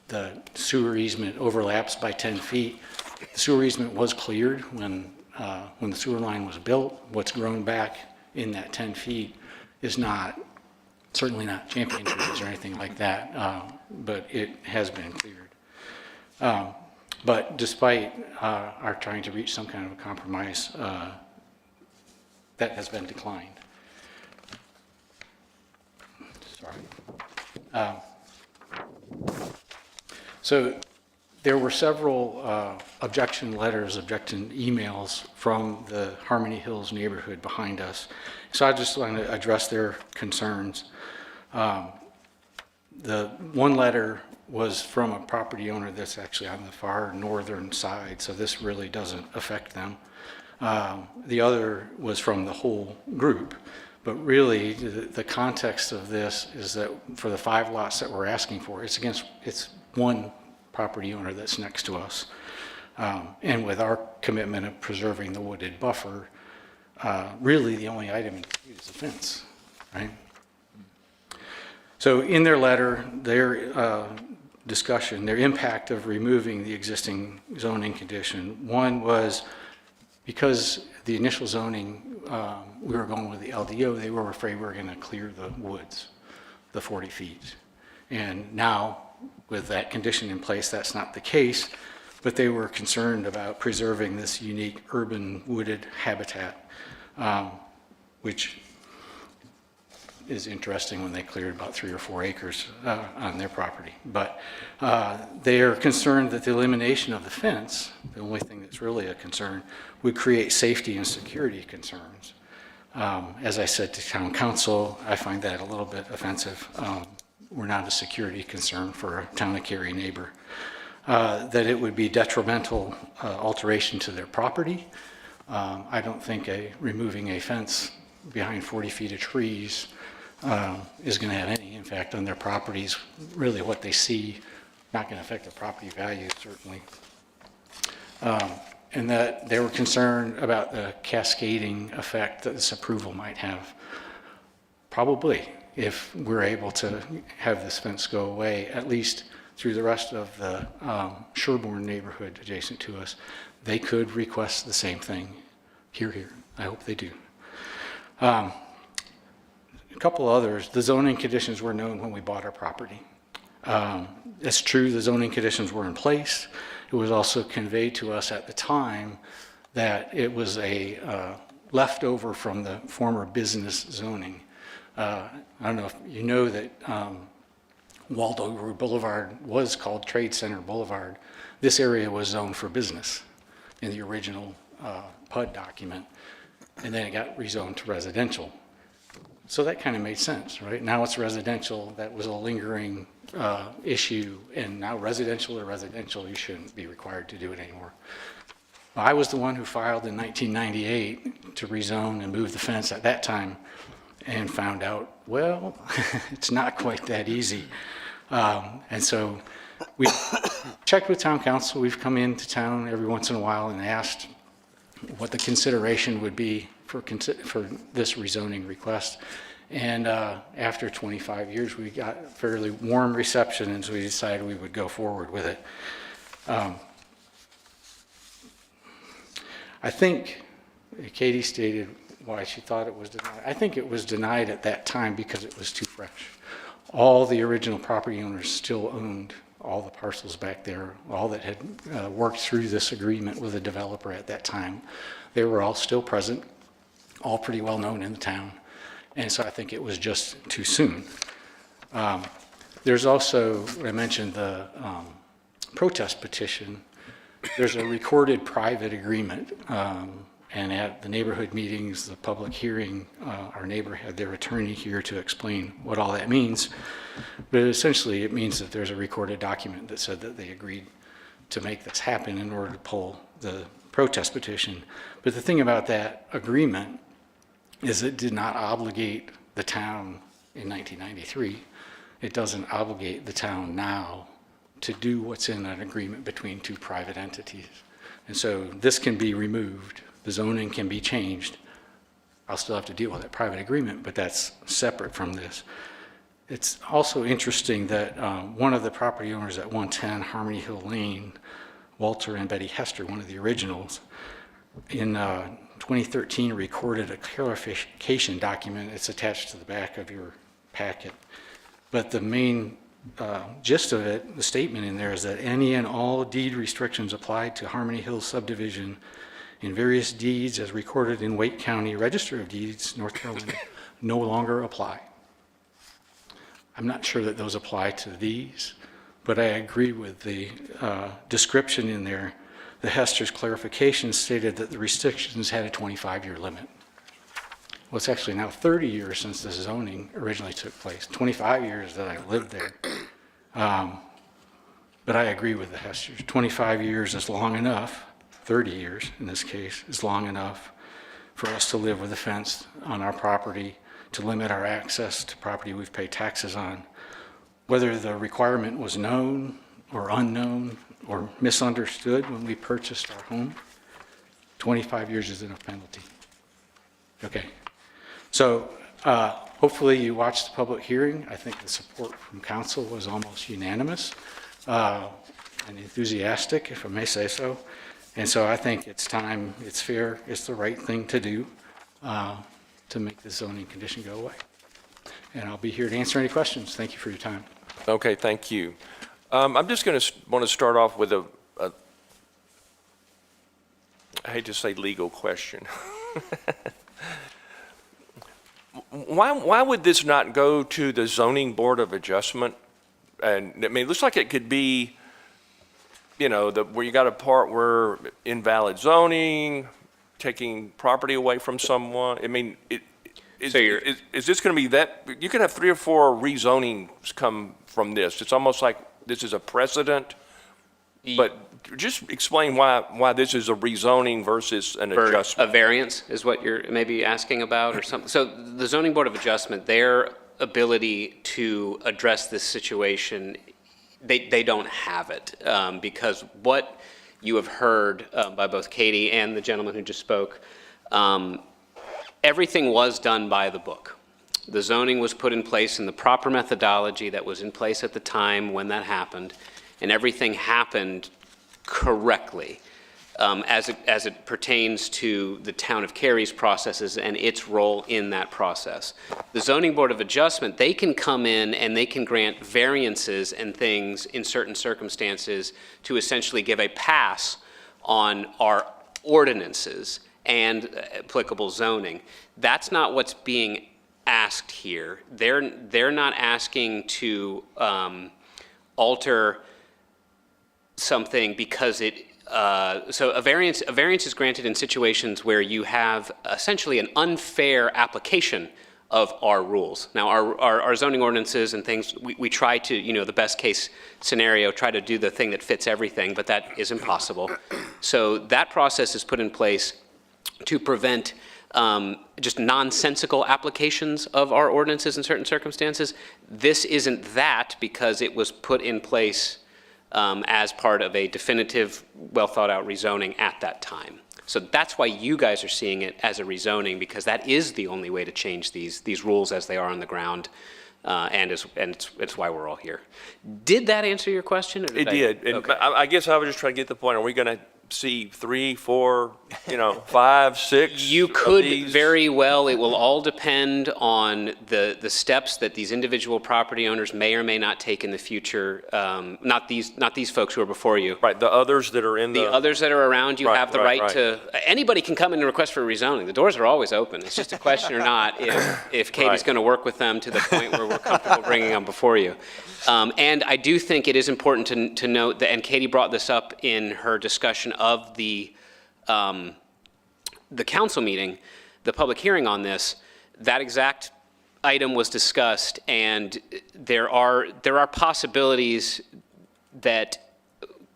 The sewer easement overlaps by 10 feet. The sewer easement was cleared when the sewer line was built. What's grown back in that 10 feet is certainly not champion trees or anything like that, but it has been cleared. But despite our trying to reach some kind of a compromise, that has been declined. Sorry. So there were several objection letters, objection emails from the Harmony Hills neighborhood behind us. So I just want to address their concerns. The one letter was from a property owner that's actually on the far northern side, so this really doesn't affect them. The other was from the whole group, but really the context of this is that for the 5 lots that we're asking for, it's one property owner that's next to us. And with our commitment of preserving the wooded buffer, really the only item in dispute is the fence, right? So in their letter, their discussion, their impact of removing the existing zoning condition, one was because the initial zoning, we were going with the LDO, they were afraid we were going to clear the woods, the 40 feet. And now, with that condition in place, that's not the case, but they were concerned about preserving this unique urban wooded habitat, which is interesting when they cleared about 3 or 4 acres on their property. But they are concerned that the elimination of the fence, the only thing that's really a concern, would create safety and security concerns. As I said to town council, I find that a little bit offensive. We're not a security concern for a town of Cary neighbor. That it would be detrimental alteration to their property. I don't think removing a fence behind 40 feet of trees is going to have any impact on their properties. Really what they see, not going to affect their property values, certainly. And that they were concerned about the cascading effect that this approval might have. Probably, if we're able to have this fence go away, at least through the rest of the Sherborne neighborhood adjacent to us, they could request the same thing. Here. I hope they do. A couple others, the zoning conditions were known when we bought our property. It's true, the zoning conditions were in place. It was also conveyed to us at the time that it was a leftover from the former business zoning. I don't know if you know that Waldo Boulevard was called Trade Center Boulevard. This area was zoned for business in the original PUD document, and then it got rezoned to residential. So that kind of made sense, right? Now it's residential. That was a lingering issue, and now residential to residential, you shouldn't be required to do it anymore. I was the one who filed in 1998 to rezone and move the fence at that time, and found out, well, it's not quite that easy. And so we checked with town council. We've come into town every once in a while and asked what the consideration would be for this rezoning request. And after 25 years, we got fairly warm reception, and so we decided we would go forward with it. I think Katie stated why she thought it was denied. I think it was denied at that time because it was too fresh. All the original property owners still owned all the parcels back there, all that had worked through this agreement with the developer at that time. They were all still present, all pretty well known in the town. And so I think it was just too soon. There's also, I mentioned the protest petition. There's a recorded private agreement. And at the neighborhood meetings, the public hearing, our neighbor had their attorney here to explain what all that means. But essentially, it means that there's a recorded document that said that they agreed to make this happen in order to pull the protest petition. But the thing about that agreement is it did not obligate the town in 1993. It doesn't obligate the town now to do what's in an agreement between two private entities. And so this can be removed. The zoning can be changed. I'll still have to deal with that private agreement, but that's separate from this. It's also interesting that one of the property owners at 110 Harmony Hill Lane, Walter and Betty Hester, one of the originals, in 2013 recorded a clarification document. It's attached to the back of your packet. But the main gist of it, the statement in there is that any and all deed restrictions applied to Harmony Hills subdivision in various deeds as recorded in Wake County Register of Deeds, North Carolina, no longer apply. I'm not sure that those apply to these, but I agree with the description in there. The Hester's clarification stated that the restrictions had a 25-year limit. Well, it's actually now 30 years since the zoning originally took place, 25 years that I lived there. But I agree with the Hesters. 25 years is long enough, 30 years in this case, is long enough for us to live with a fence on our property, to limit our access to property we've paid taxes on. Whether the requirement was known or unknown or misunderstood when we purchased our home, 25 years is enough penalty. Okay. So hopefully you watched the public hearing. I think the support from council was almost unanimous and enthusiastic, if I may say so. And so I think it's time, it's fair, it's the right thing to do to make the zoning condition go away. And I'll be here to answer any questions. Thank you for your time. Okay, thank you. I'm just going to want to start off with I hate to say legal question. Why would this not go to the Zoning Board of Adjustment? And I mean, it looks like it could be, you know, where you got a part where invalid zoning, taking property away from someone. I mean, is this going to be that? You could have 3 or 4 rezonings come from this. It's almost like this is a precedent. But just explain why this is a rezoning versus an adjustment. A variance is what you're maybe asking about or something. So the Zoning Board of Adjustment, their ability to address this situation, they don't have it because what you have heard by both Katie and the gentleman who just spoke, everything was done by the book. The zoning was put in place in the proper methodology that was in place at the time when that happened, and everything happened correctly as it pertains to the town of Cary's processes and its role in that process. The Zoning Board of Adjustment, they can come in and they can grant variances and things in certain circumstances to essentially give a pass on our ordinances and applicable zoning. That's not what's being asked here. They're not asking to alter something because so a variance is granted in situations where you have essentially an unfair application of our rules. Now, our zoning ordinances and things, we try to, you know, the best case scenario, try to do the thing that fits everything, but that is impossible. So that process is put in place to prevent just nonsensical applications of our ordinances in certain circumstances. This isn't that because it was put in place as part of a definitive, well-thought-out rezoning at that time. So that's why you guys are seeing it as a rezoning, because that is the only way to change these rules as they are on the ground, and it's why we're all here. Did that answer your question? Or It did. And okay. I guess I was just trying to get the point. Are we going to see 3, 4, 5, 6? You could very well. It will all depend on the steps that these individual property owners may or may not take in the future. Not these folks who are before you. Right, the others that are in The others that are around you Right, have the right, right to, anybody can come in and request for rezoning. The doors are always open. It's just a question or not if Katie's Right. going to work with them to the point where we're comfortable bringing them before you. And I do think it is important to note that, and Katie brought this up in her discussion of the council meeting, the public hearing on this, that exact item was discussed, and there are possibilities that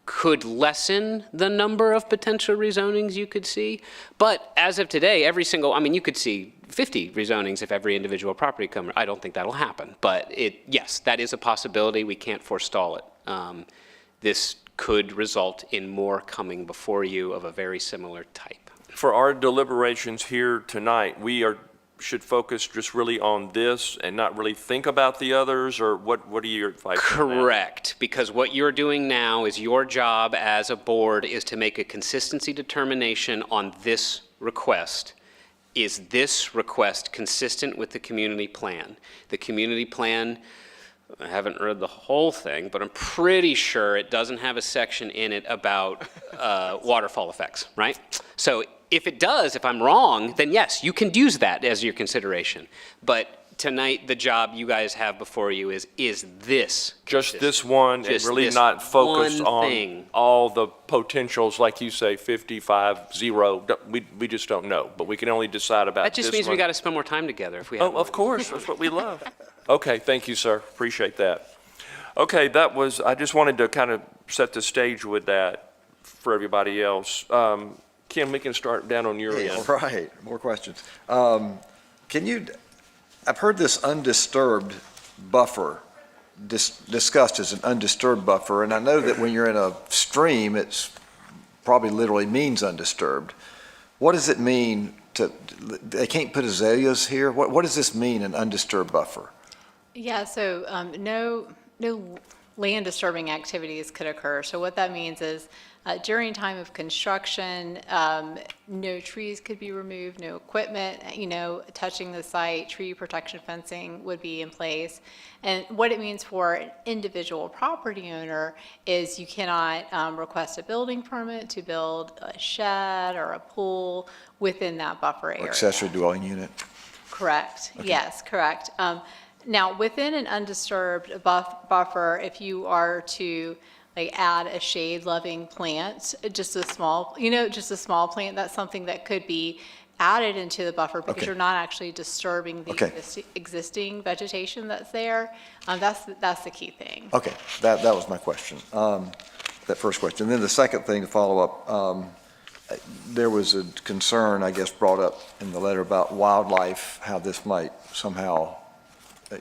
could lessen the number of potential rezonings you could see. But as of today, you could see 50 rezonings if every individual property comes. I don't think that'll happen, but yes, that is a possibility. We can't forestall it. This could result in more coming before you of a very similar type. For our deliberations here tonight, should focus just really on this and not really think about the others, or what are your advice? Correct, because what you're doing now is your job as a board is to make a consistency determination on this request. Is this request consistent with the community plan? The community plan I haven't read the whole thing, but I'm pretty sure it doesn't have a section in it about waterfall effects, right? So if it does, if I'm wrong, then yes, you can use that as your consideration. But tonight, the job you guys have before you is this. Just this one, and Just really this not focused one on thing. all the potentials, like you say, 55, 0. We just don't know, but we can only decide about That this just means we one. got to spend more time together if we have. Oh, of course, that's what we love. Okay, thank you, sir, appreciate that. Okay, I just wanted to kind of set the stage with that for everybody else. Ken, we can start down on your Yeah, end. right, more questions. I've heard this undisturbed buffer discussed as an undisturbed buffer, and I know that when you're in a stream, it's probably literally means undisturbed. What does it mean they can't put azaleas here? What does this mean, an undisturbed buffer? Yeah, so no land disturbing activities could occur. So what that means is during time of construction, no trees could be removed, no equipment, touching the site, tree protection fencing would be in place. And what it means for an individual property owner is you cannot request a building permit to build a shed or a pool within that buffer area. Accessory dwelling unit? Correct, yes, correct. Now, within an undisturbed buffer, if you are to add a shade-loving plant, just a small plant, that's something that could be added into the buffer because Okay. you're not actually disturbing the Okay. existing vegetation that's there. That's the key thing. Okay, that was my question, that first question. Then the second thing to follow up, there was a concern, I guess, brought up in the letter about wildlife, how this might somehow,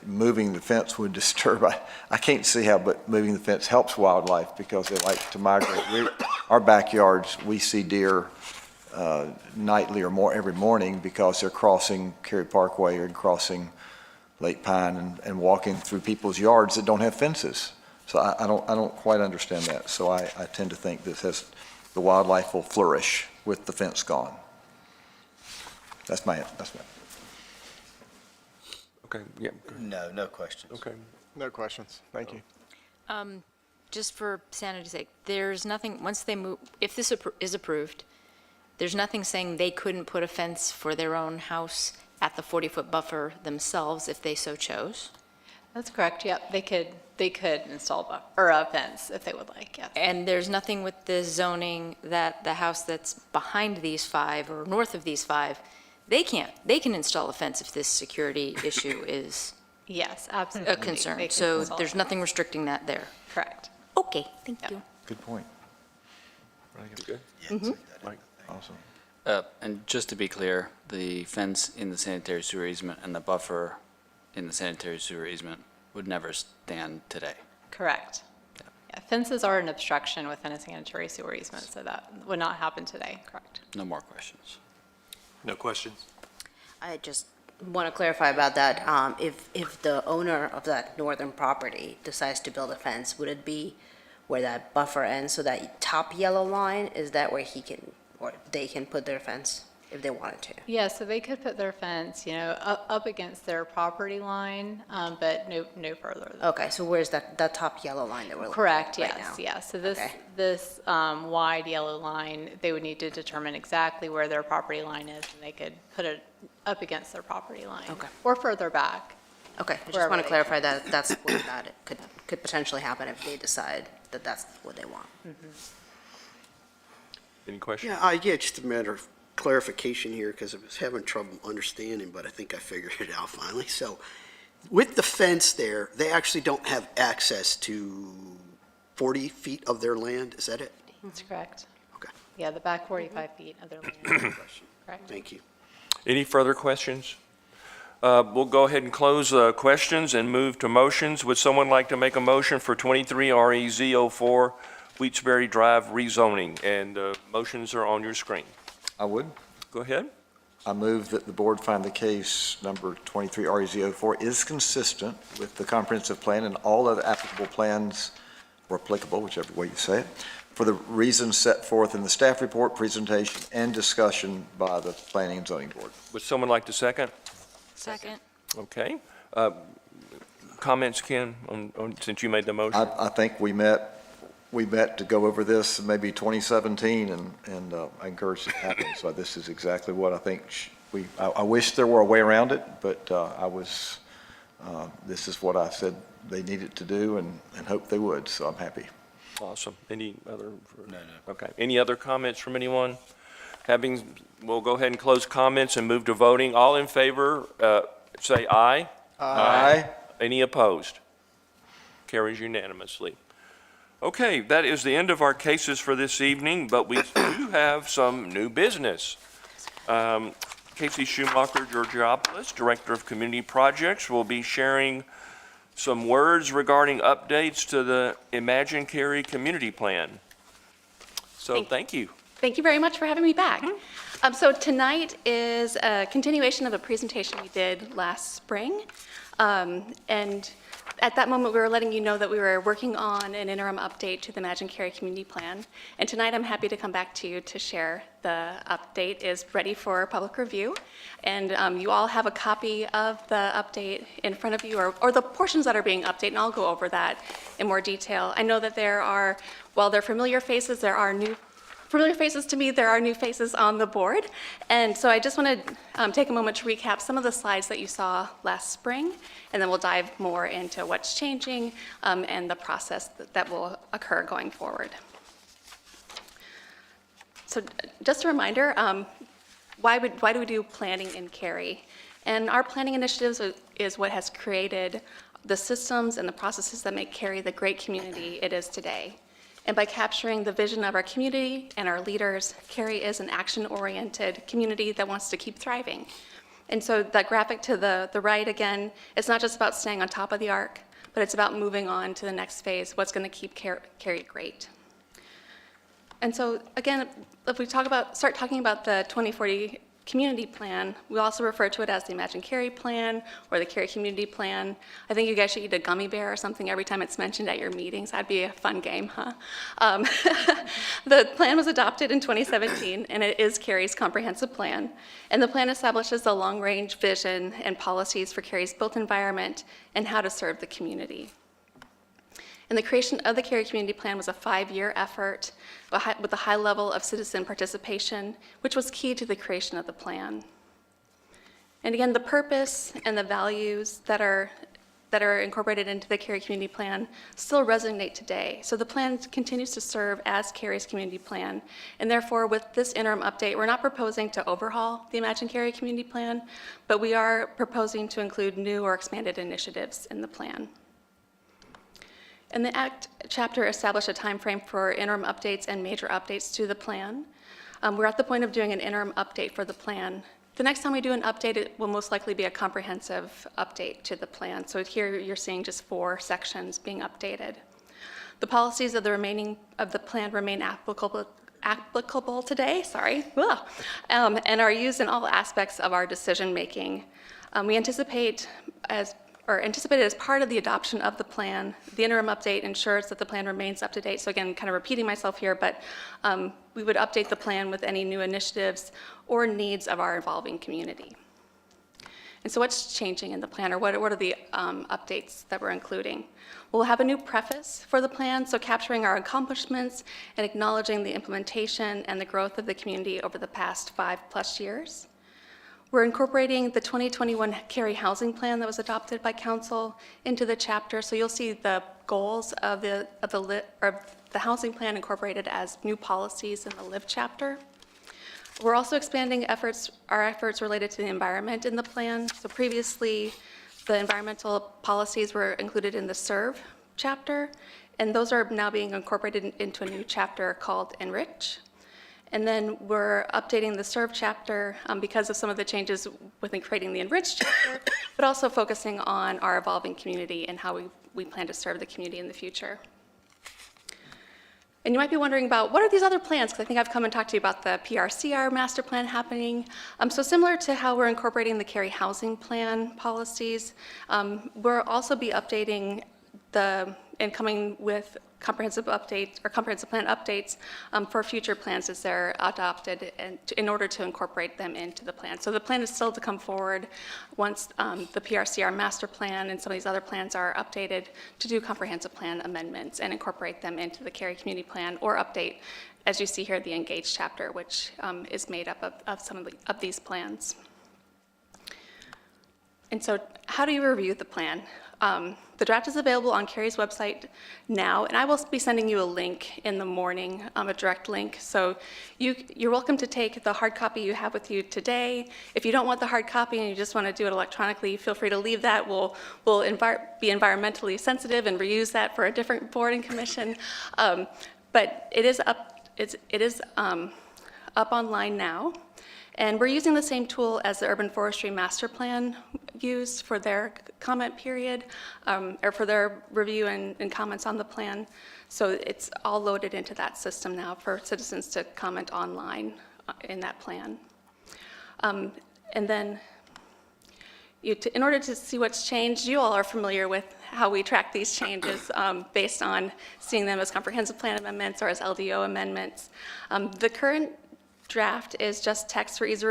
moving the fence would disturb. I can't see how, but moving the fence helps wildlife because they like to migrate. Our backyards, we see deer nightly or more every morning because they're crossing Cary Parkway or crossing Lake Pine and walking through people's yards that don't have fences. So I don't quite understand that. So I tend to think the wildlife will flourish with the fence gone. That's my. Okay, yeah, No questions. okay. No questions. Thank you. Just for sanity's sake, there's nothing, once they move, if this is approved, there's nothing saying they couldn't put a fence for their own house at the 40-foot buffer themselves if they so chose? That's correct, yep. They could install a fence if they would like, yes. And there's nothing with the zoning that the house that's behind these 5 or north of these 5, they can install a fence if this security issue is Yes, absolutely. a concern. They can So install there's a nothing restricting that there. fence. Correct. Okay, thank you. Good point. Good. Mike, awesome. And just to be clear, the fence in the sanitary sewer easement and the buffer in the sanitary sewer easement would never stand today. Correct. Yeah, fences are an obstruction within a sanitary sewer easement, so that would not happen today, correct. No more questions. No questions? I just want to clarify about that. If the owner of that northern property decides to build a fence, would it be where that buffer ends, so that top yellow line, is that where he can, or they can put their fence if they wanted to? Yeah, so they could put their fence, up against their property line, but no further than. Okay, so where's that top yellow line that we're looking Correct, at right yes, now? yeah. So Okay. this wide yellow line, they would need to determine exactly where their property line is, and they could put it up against their property line. Okay. Or further back. Okay, I just Wherever want to they- clarify that that's what that it could potentially happen if they decide that that's what they want. Any questions? Yeah, just a matter of clarification here, because I was having trouble understanding, but I think I figured it out finally. So with the fence there, they actually don't have access to 40 feet of their land, is that it? That's correct. Okay. Yeah, the back 45 feet of their land. Correct. Thank you. Any further questions? We'll go ahead and close questions and move to motions. Would someone like to make a motion for 23 REZ04 Wheatsbury Drive rezoning? And motions are on your screen. I would. Go ahead. I move that the board find the case number 23 REZ04 is consistent with the comprehensive plan and all other applicable plans, or applicable, whichever way you say it, for the reasons set forth in the staff report, presentation, and discussion by the Planning and Zoning Board. Would someone like to second? Second. Okay. comments, Ken, since you made the motion? I think we met to go over this maybe 2017, and I encouraged it to happen. So this is exactly what I think I wish there were a way around it, but this is what I said they needed to do and hoped they would, so I'm happy. Awesome. Any other? No. Okay. Any other comments from anyone? We'll go ahead and close comments and move to voting. All in favor, say aye. Aye. Any opposed? Carries unanimously. Okay, that is the end of our cases for this evening, but we do have some new business. Casey Schumacher Georgiopoulos, Director of Community Projects, will be sharing some words regarding updates to the Imagine Cary Community Plan. So thank you. Thank you very much for having me back. So tonight is a continuation of a presentation we did last spring. And at that moment, we were letting you know that we were working on an interim update to the Imagine Cary Community Plan. And tonight, I'm happy to come back to you to share the update is ready for public review. And you all have a copy of the update in front of you, or the portions that are being updated, and I'll go over that in more detail. I know that there are, while they're familiar faces, there are new familiar faces to me, there are new faces on the board. And so I just want to take a moment to recap some of the slides that you saw last spring, and then we'll dive more into what's changing and the process that will occur going forward. So just a reminder, why do we do planning in Cary? And our planning initiatives is what has created the systems and the processes that make Cary the great community it is today. And by capturing the vision of our community and our leaders, Cary is an action-oriented community that wants to keep thriving. And so that graphic to the right, again, it's not just about staying on top of the arc, but it's about moving on to the next phase, what's going to keep Cary great. And so, again, if we start talking about the 2040 Community Plan, we also refer to it as the Imagine Cary Plan or the Cary Community Plan. I think you guys should eat a gummy bear or something every time it's mentioned at your meetings. That'd be a fun game, huh? The plan was adopted in 2017, and it is Cary's comprehensive plan. And the plan establishes the long-range vision and policies for Cary's built environment and how to serve the community. And the creation of the Cary Community Plan was a 5-year effort with a high level of citizen participation, which was key to the creation of the plan. And again, the purpose and the values that are incorporated into the Cary Community Plan still resonate today. So the plan continues to serve as Cary's community plan. And therefore, with this interim update, we're not proposing to overhaul the Imagine Cary Community Plan, but we are proposing to include new or expanded initiatives in the plan. And the Act chapter established a time frame for interim updates and major updates to the plan. We're at the point of doing an interim update for the plan. The next time we do an update, it will most likely be a comprehensive update to the plan. So here you're seeing just 4 sections being updated. The policies of the plan remain applicable today, and are used in all aspects of our decision making. We anticipated as part of the adoption of the plan, the interim update ensures that the plan remains up to date. So again, kind of repeating myself here, but we would update the plan with any new initiatives or needs of our evolving community. And so what's changing in the plan, or what are the updates that we're including? We'll have a new preface for the plan, so capturing our accomplishments and acknowledging the implementation and the growth of the community over the past 5+ years. We're incorporating the 2021 Cary Housing Plan that was adopted by Council into the chapter, so you'll see the goals of the housing plan incorporated as new policies in the LIVE chapter. We're also expanding our efforts related to the environment in the plan. So previously, the environmental policies were included in the SERVE chapter, and those are now being incorporated into a new chapter called Enrich. And then we're updating the SERVE chapter because of some of the changes within creating the Enrich chapter, but also focusing on our evolving community and how we plan to serve the community in the future. And you might be wondering about, what are these other plans? Because I think I've come and talked to you about the PRCR master plan happening. So similar to how we're incorporating the Cary Housing Plan policies, we'll also be updating the and coming with comprehensive updates or comprehensive plan updates for future plans as they're adopted and in order to incorporate them into the plan. So the plan is still to come forward once the PRCR master plan and some of these other plans are updated to do comprehensive plan amendments and incorporate them into the Cary Community Plan or update, as you see here, the Engage chapter, which is made up of some of these plans. And so how do you review the plan? The draft is available on Cary's website now, and I will be sending you a link in the morning, a direct link. So you're welcome to take the hard copy you have with you today. If you don't want the hard copy and you just want to do it electronically, feel free to leave that. We'll be environmentally sensitive and reuse that for a different board and commission. But it is up online now. And we're using the same tool as the Urban Forestry Master Plan used for their comment period, or for their review and comments on the plan. So it's all loaded into that system now for citizens to comment online in that plan. And then in order to see what's changed, you all are familiar with how we track these changes based on seeing them as comprehensive plan amendments or as LDO amendments. The current draft is just text for ease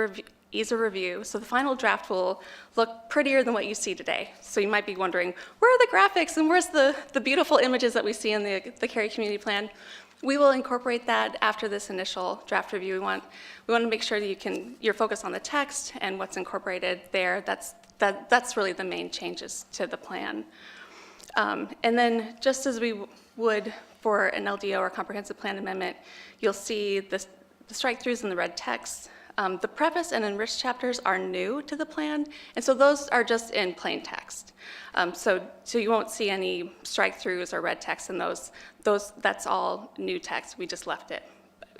of review. So the final draft will look prettier than what you see today. So you might be wondering, where are the graphics and where's the beautiful images that we see in the Cary Community Plan? We will incorporate that after this initial draft review. We want to make sure that you're focused on the text and what's incorporated there. That's really the main changes to the plan. And then just as we would for an LDO or comprehensive plan amendment, you'll see the strike-throughs in the red text. The preface and enriched chapters are new to the plan, and so those are just in plain text. So you won't see any strike-throughs or red text in those. That's all new text. We just left it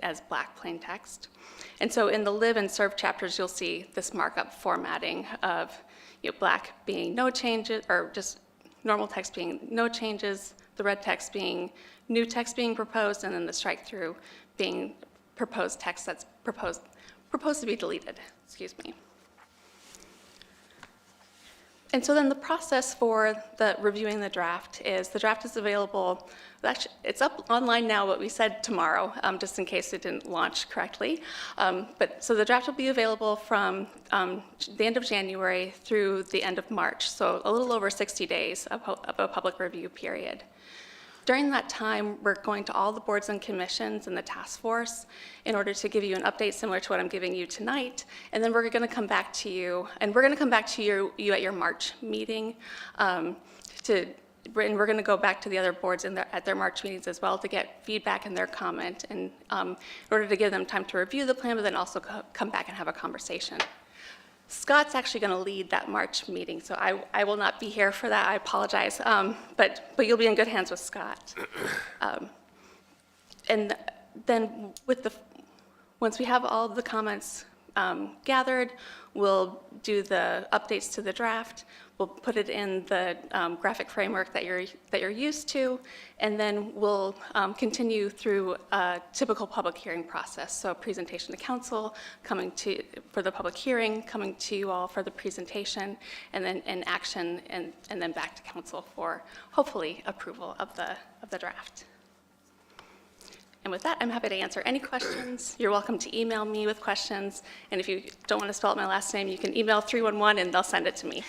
as black plain text. And so in the live and serve chapters, you'll see this markup formatting of black being no changes, or just normal text being no changes, the red text being new text being proposed, and then the strike-through being proposed text that's proposed to be deleted, excuse me. And so then the process for reviewing the draft is available, actually, it's up online now, but we said tomorrow, just in case it didn't launch correctly. So the draft will be available from the end of January through the end of March, so a little over 60 days of a public review period. During that time, we're going to all the boards and commissions and the task force in order to give you an update similar to what I'm giving you tonight. And then we're going to come back to you, and we're going to come back to you at your March meeting. And we're going to go back to the other boards at their March meetings as well to get feedback and their comment, and in order to give them time to review the plan, but then also come back and have a conversation. Scott's actually going to lead that March meeting, so I will not be here for that. I apologize, but you'll be in good hands with Scott. And then once we have all the comments gathered, we'll do the updates to the draft. We'll put it in the graphic framework that you're used to, and then we'll continue through a typical public hearing process. So presentation to council, for the public hearing, coming to you all for the presentation, and then in action, and then back to council for hopefully approval of the draft. And with that, I'm happy to answer any questions. You're welcome to email me with questions. And if you don't want to spell out my last name, you can email 311 and they'll send it to me.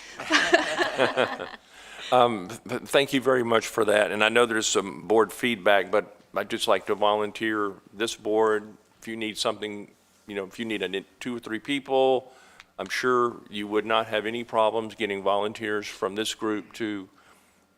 Thank you very much for that. And I know there's some board feedback, but I'd just like to volunteer this board. If you need something, if you need 2 or 3 people, I'm sure you would not have any problems getting volunteers from this group to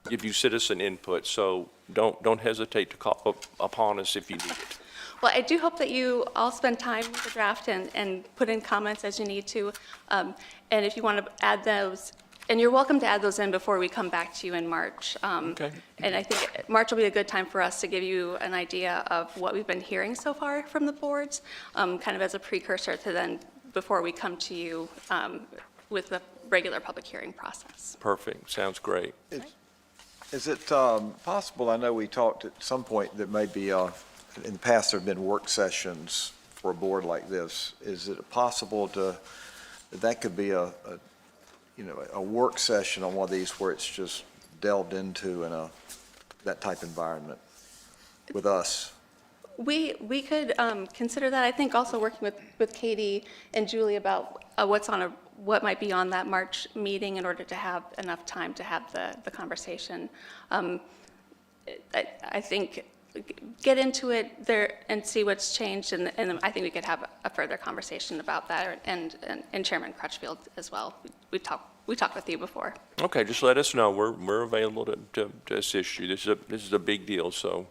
give you citizen input. So don't hesitate to call upon us if you need it. Well, I do hope that you all spend time with the draft and put in comments as you need to. And if you want to add those, and you're welcome to add those in before we come back to you in March. Okay. And I think March will be a good time for us to give you an idea of what we've been hearing so far from the boards, kind of as a precursor to then before we come to you with the regular public hearing process. Perfect. Sounds great. Is it possible, I know we talked at some point that maybe in the past there have been work sessions for a board like this. Is it possible that could be a work session on one of these where it's just delved into in a that type environment with us. We could consider that. I think also working with Katie and Julie about what might be on that March meeting in order to have enough time to have the conversation. I think get into it there and see what's changed, and I think we could have a further conversation about that, and Chairman Crutchfield as well. We talked with you before. Okay, just let us know. We're available to assist you. This is a big deal, so.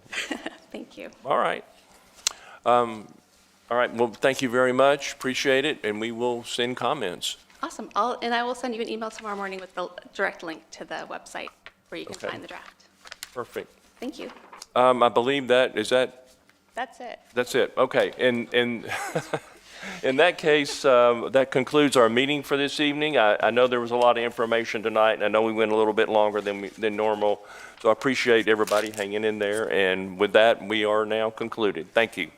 Thank you. All right. All right, well, thank you very much. Appreciate it, and we will send comments. Awesome. And I will send you an email tomorrow morning with the direct link to the website where you can Okay. find the draft. Perfect. Thank you. I believe That's it. that's it. Okay, and in that case, that concludes our meeting for this evening. I know there was a lot of information tonight, and I know we went a little bit longer than normal, so I appreciate everybody hanging in there, and with that, we are now concluded. Thank you.